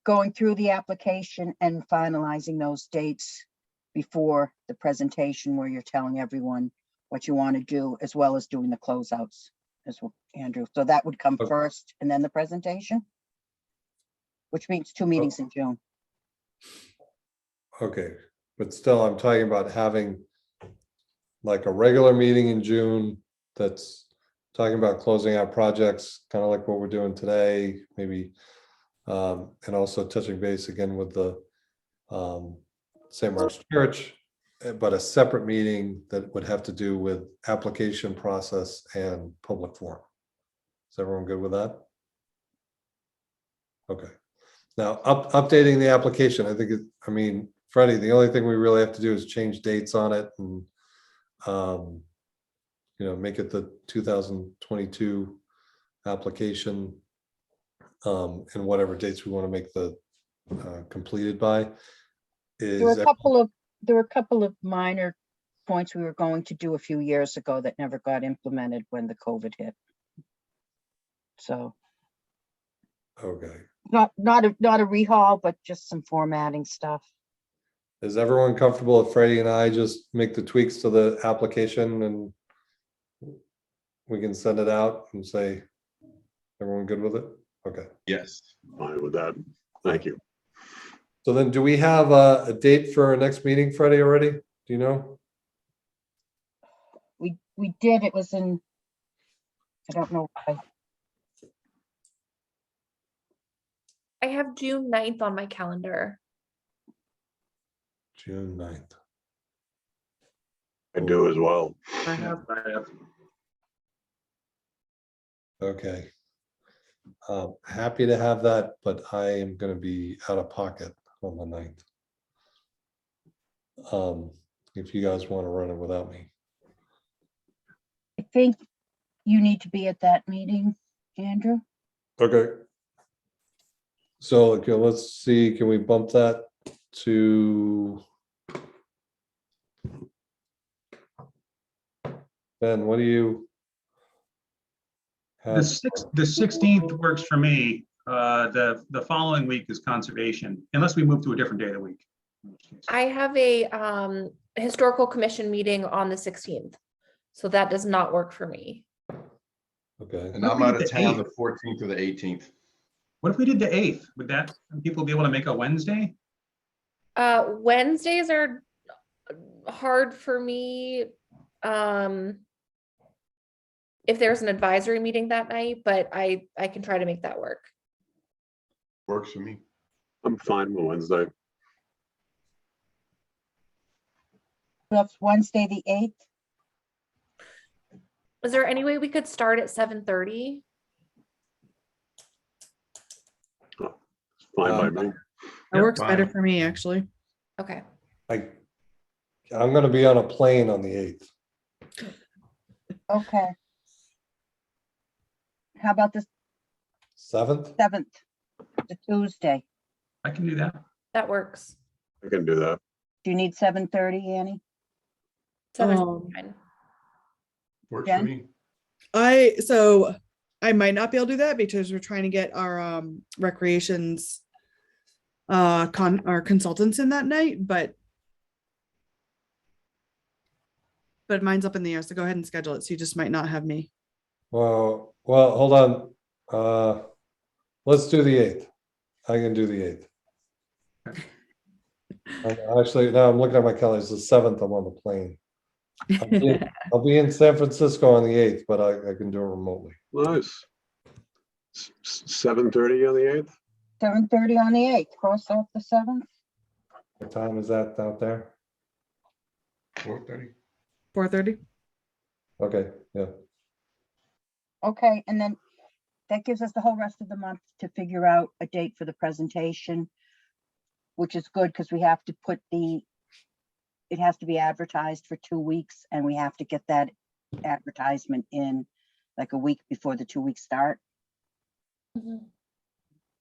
going through the application and finalizing those dates before the presentation where you're telling everyone what you want to do, as well as doing the closeouts as well, Andrew. So that would come first and then the presentation, which means 2 meetings in June.
Okay, but still, I'm talking about having like a regular meeting in June that's talking about closing out projects, kind of like what we're doing today, maybe, and also touching base again with the St. Mark's Church, but a separate meeting that would have to do with application process and public forum. Is everyone good with that? Okay. Now, updating the application, I think, Freddie, the only thing we really have to do is change dates on it and, make it the 2022 application, and whatever dates we want to make the completed by.
There were a couple of minor points we were going to do a few years ago that never got implemented when the COVID hit. So
Okay.
not a rehaul, but just some formatting stuff.
Is everyone comfortable if Freddie and I just make the tweaks to the application and we can send it out and say, everyone good with it? Okay.
Yes.
Fine with that. Thank you.
So then do we have a date for our next meeting, Freddie, already? Do you know?
We did, it was in, I don't know.
I have June 9th on my calendar.
June 9th.
I do as well.
I have.
Okay. Happy to have that, but I am going to be out of pocket on the 9th. If you guys want to run it without me.
I think you need to be at that meeting, Andrew.
Okay. So okay, let's see, can we bump that to Ben? What do you have?
The 16th works for me. The following week is conservation, unless we move to a different day of the week.
I have a historical commission meeting on the 16th, so that does not work for me.
Okay.
And I'm out of town the 14th to the 18th.
What if we did the 8th? Would that people be able to make a Wednesday?
Wednesdays are hard for me. If there's an advisory meeting that night, but I can try to make that work.
Works for me.
I'm fine with Wednesday.
That's Wednesday, the 8th.
Is there any way we could start at 7:30?
Fine by me.
That works better for me, actually.
Okay.
I'm going to be on a plane on the 8th.
Okay. How about the
7th?
7th, the Tuesday?
I can do that.
That works.
I can do that.
Do you need 7:30, Annie?
7:30.
Works
Jen?
for me.
So I might not be able to do that because we're trying to get our recreations our consultants in that night, but mine's up in the air, so go ahead and schedule it. So you just might not have me.
Well, hold on. Let's do the 8th. I can do the 8th. Actually, now I'm looking at my calendar. It's the 7th. I'm on the plane. I'll be in San Francisco on the 8th, but I can do it remotely.
Nice. 7:30 on the 8th?
7:30 on the 8th, cross off the 7th.
What time is that out there?
4:30.
4:30.
Okay, yeah.
Okay, and then that gives us the whole rest of the month to figure out a date for the presentation, which is good because we have to put it has to be advertised for 2 weeks, and we have to get that advertisement in like a week before the 2 weeks start.
Mhm.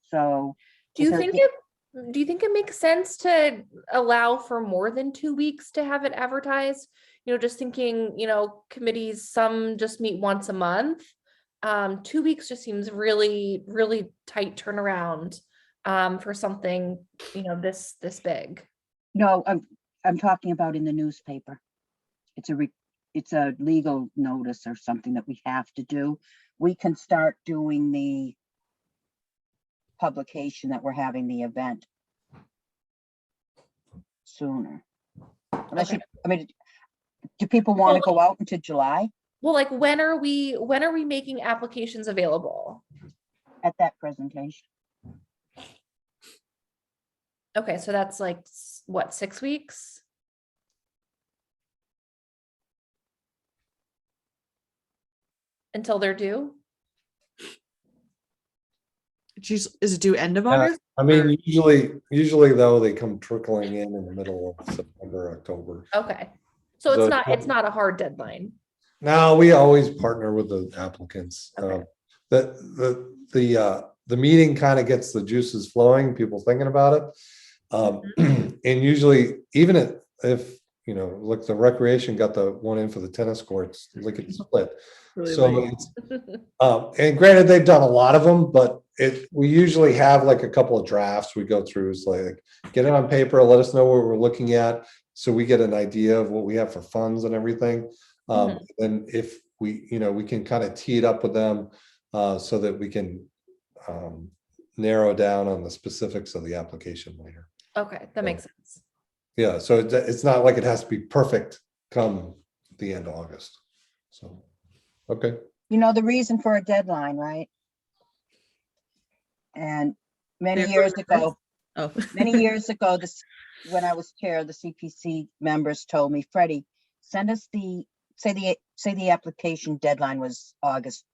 So
Do you think it makes sense to allow for more than 2 weeks to have it advertised? Just thinking, committees, some just meet once a month. 2 weeks just seems really, really tight turnaround for something, this big.
No, I'm talking about in the newspaper. It's a legal notice or something that we have to do. We can start doing the publication that we're having the event sooner. Unless do people want to go out into July?
Well, like when are we making applications available?
At that presentation.
Okay, so that's like what, 6 weeks? Until they're due?
Is it due end of
Yeah,
August?
I mean, usually though, they come trickling in the middle of September, October.
Okay. So
So
it's not a hard deadline.
No, we always partner with the applicants.
Okay.
The meeting kind of gets the juices flowing, people thinking about it. And usually, even if, you know, look, the recreation got the one in for the tennis courts, look at the split.
Really
So
late.
it's, and granted, they've done a lot of them, but we usually have like a couple of drafts we go through. It's like, get it on paper, let us know what we're looking at, so we get an idea of what we have for funds and everything. And if we, you know, we can kind of tee it up with them, so that we can narrow down on the specifics of the application later.
Okay, that makes sense.
Yeah, so it's not like it has to be perfect come the end of August. So, okay.
You know the reason for a deadline, right? And many years ago, this, when I was chair, the CPC members told me, Freddie, send us say the application deadline was August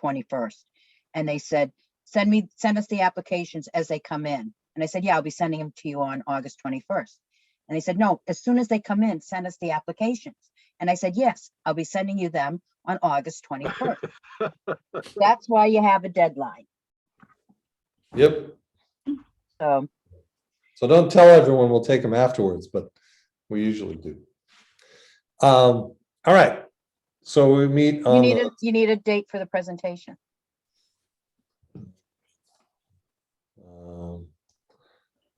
21st. And they said, send us the applications as they come in. And I said, yeah, I'll be sending them to you on August 21st. And they said, no, as soon as they come in, send us the applications. And I said, yes, I'll be sending you them on August 21st. That's why you have a deadline.
Yep.
So
don't tell everyone we'll take them afterwards, but we usually do. All right. So we meet on
you need a date for the presentation.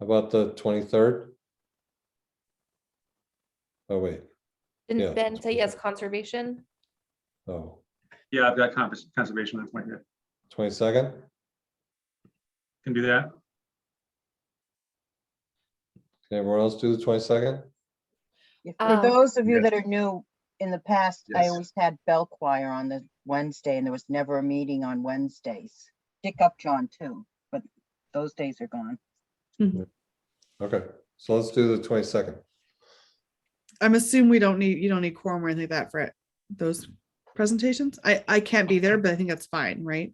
about the 23rd. Oh, wait.
Didn't
Yeah.
Ben say yes, conservation?
Oh,
Yeah, I've got conservation on 20th.
22nd.
Can do that.
Can everyone else do the 22nd?
For those of you that are new, in the past, I
Yes.
always had bell choir on the Wednesday, and there was never a meeting on Wednesdays. Dick Upjohn too, but those days are gone.
Okay, so let's do the 22nd.
I'm assuming you don't need quorum or anything like that for it, those presentations. I can't be there, but I think that's fine, right?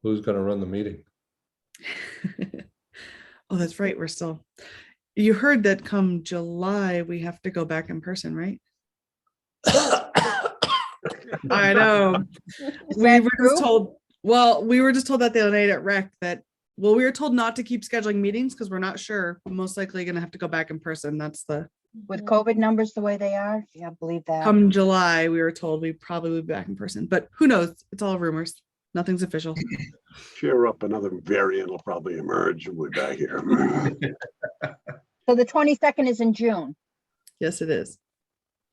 Who's gonna run the meeting?
Oh, that's right. You heard that come July, we have to go back in person, right? I know. We were just told that the other night at rec that, well, we were told not to keep scheduling meetings because we're not sure. We're most likely going to have to go back in person. That's
With COVID numbers the way they are, yeah, I believe that.
come July, we were told we probably would be back in person, but who knows? It's all rumors. Nothing's official.
Cheer up, another variant will probably emerge. We'll be back here.
So the 22nd is in June.
Yes, it is.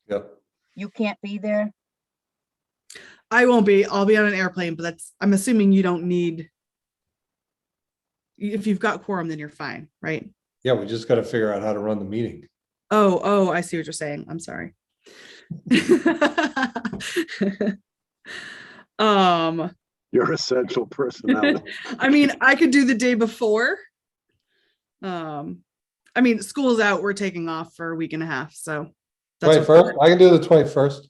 Yep.
You can't be there.
I won't be. I'll be on an airplane, but I'm assuming you don't need. If you've got quorum, then you're fine, right?
Yeah, we just gotta figure out how to run the meeting.
Oh, I see what you're saying. I'm sorry.
You're essential personnel.
I mean, I could do the day before. I mean, school's out, we're taking off for a week and a half, so. that's
21st, I can do the 21st.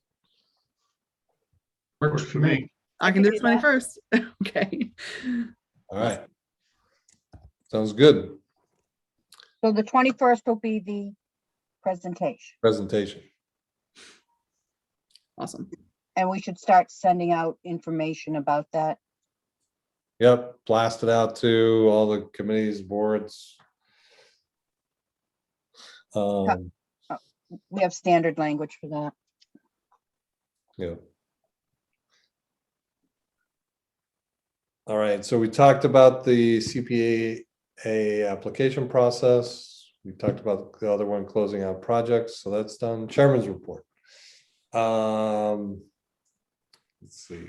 Works for me.
I can do the 21st. Okay.
All right. Sounds good.
So the 21st will be the
Presentation.
Awesome.
and we should start sending out information about that.
Yep, blast it out to all the committees, boards.
We have standard language for that.
Yeah. All right, so we talked about the CPA application process. We talked about the other one, closing out projects, so that's done. Chairman's report. Let's see.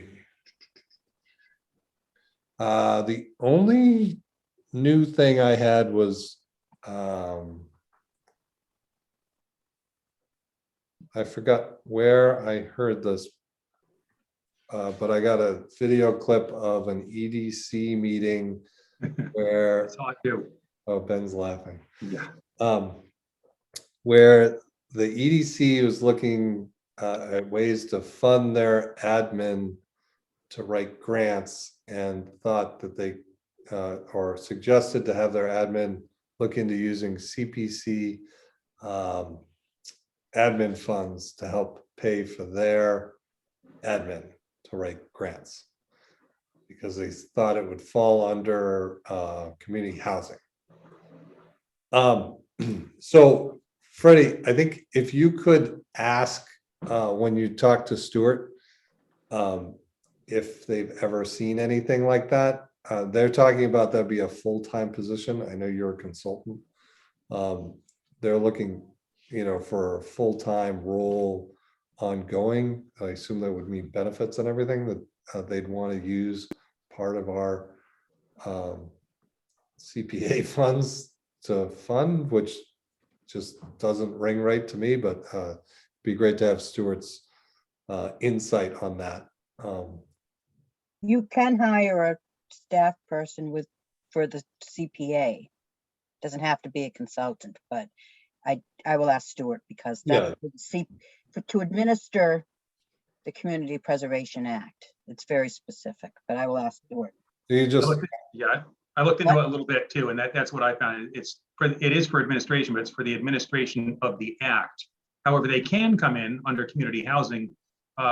The only new thing I had was I forgot where I heard this, but I got a video clip of an EDC meeting where
That's all I do.
oh, Ben's laughing.
Yeah.
Where the EDC was looking at ways to fund their admin to write grants and thought that they or suggested to have their admin look into using CPC admin funds to help pay for their admin to write grants, because they thought it would fall under community housing. So Freddie, I think if you could ask when you talk to Stuart, if they've ever seen anything like that. They're talking about that'd be a full-time position. I know you're a consultant. They're looking, for a full-time role ongoing. I assume that would mean benefits and everything, that they'd want to use part of our CPA funds to fund, which just doesn't ring right to me, but be great to have Stuart's insight on that.
You can hire a staff person for the CPA. Doesn't have to be a consultant, but I will ask Stuart, because that's to administer the Community Preservation Act. It's very specific, but I will ask Stuart.
You just
I looked into it a little bit too, and that's what I found. It is for administration, but it's for the administration of the act. However, they can come in under community housing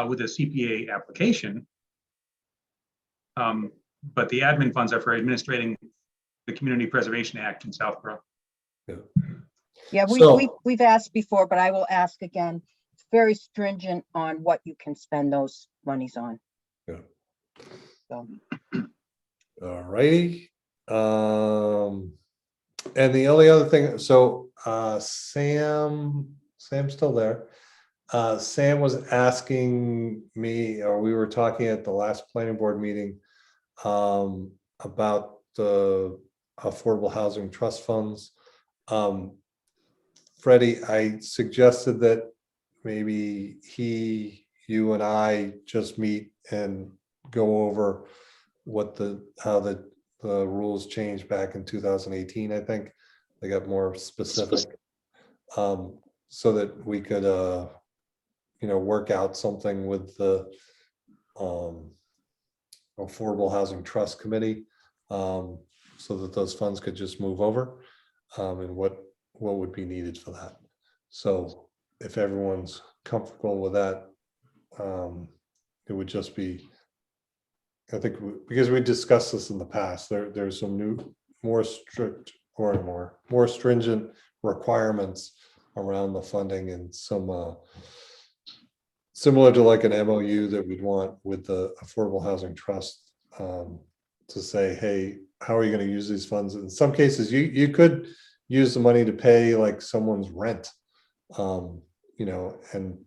with a CPA application. But the admin funds are for administrating the Community Preservation Act in Southborough.
Yeah, we've asked before, but I will ask again. It's very stringent on what you can spend those monies on.
Yeah.
So.
All righty. And the only other thing, so Sam's still there. Sam was asking me, or we were talking at the last planning board meeting about the affordable housing trust funds. Freddie, I suggested that maybe you and I just meet and go over how the rules changed back in 2018. I think they got more specific, so that we could work out something with the Affordable Housing Trust Committee, so that those funds could just move over, and what would be needed for that. So if everyone's comfortable with that, it would just be, I think, because we discussed this in the past, there's some new, more strict or more stringent requirements around the funding, and some similar to like an MOU that we'd want with the Affordable Housing Trust, to say, hey, how are you going to use these funds? In some cases, you could use the money to pay like someone's rent, and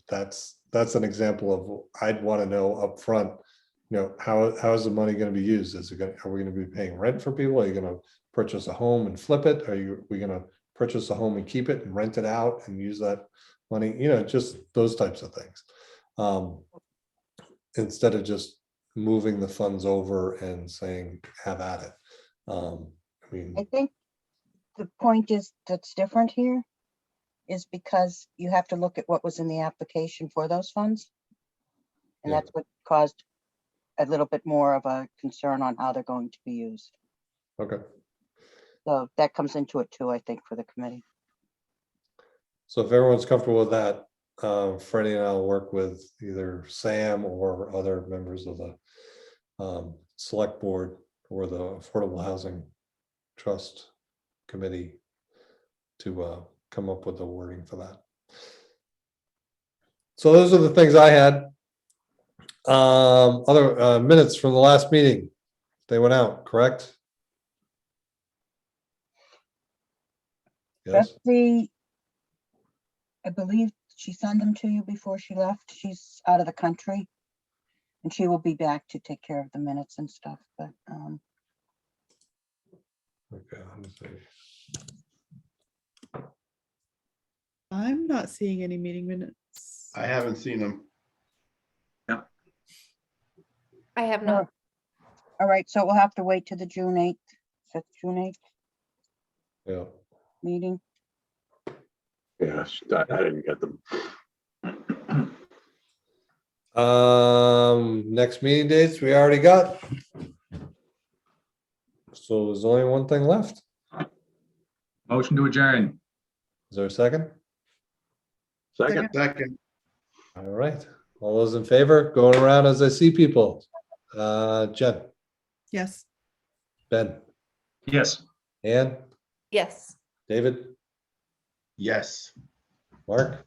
that's an example of, I'd want to know up front, how is the money going to be used? Are we going to be paying rent for people? Are you going to purchase a home and flip it? Are we going to purchase a home and keep it and rent it out and use that money? Just those types of things. Instead of just moving the funds over and saying, have at it.
I think the point that's different here is because you have to look at what was in the application for those funds. And that's what caused a little bit more of a concern on how they're going to be used.
Okay.
So that comes into it too, I think, for the committee.
So if everyone's comfortable with that, Freddie and I'll work with either Sam or other members of the select board or the Affordable Housing Trust Committee to come up with the wording for that. So those are the things I had. Other minutes from the last meeting, they went out, correct? Yes.
I believe she sent them to you before she left. She's out of the country, and she will be back to take care of the minutes and stuff. But
okay, let me see.
I'm not seeing any meeting minutes.
I haven't seen them.
Yeah.
I have not.
all right, so we'll have to wait to the June 8th. That's June 8th
Yeah.
meeting.
Yes, I didn't get them.
Next meeting dates we already got. So there's only one thing left.
Motion to adjourn.
Is there a second?
Second.
Second.
All right. All those in favor, going around as I see people. Jen,
Yes.
Ben,
Yes.
Ann,
Yes.
David,
Yes.
Mark,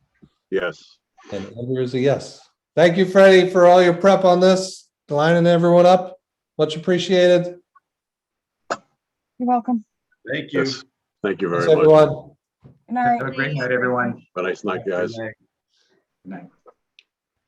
Yes.
and Andrew is a yes. Thank you, Freddie, for all your prep on this, lining everyone up. Much appreciated.
You're welcome.
Thank you.
Yes. Thank you
Thanks,
very much.
everyone.
Good night.
Have a great night, everyone.
Have a nice night, guys.
Good night.
Good night.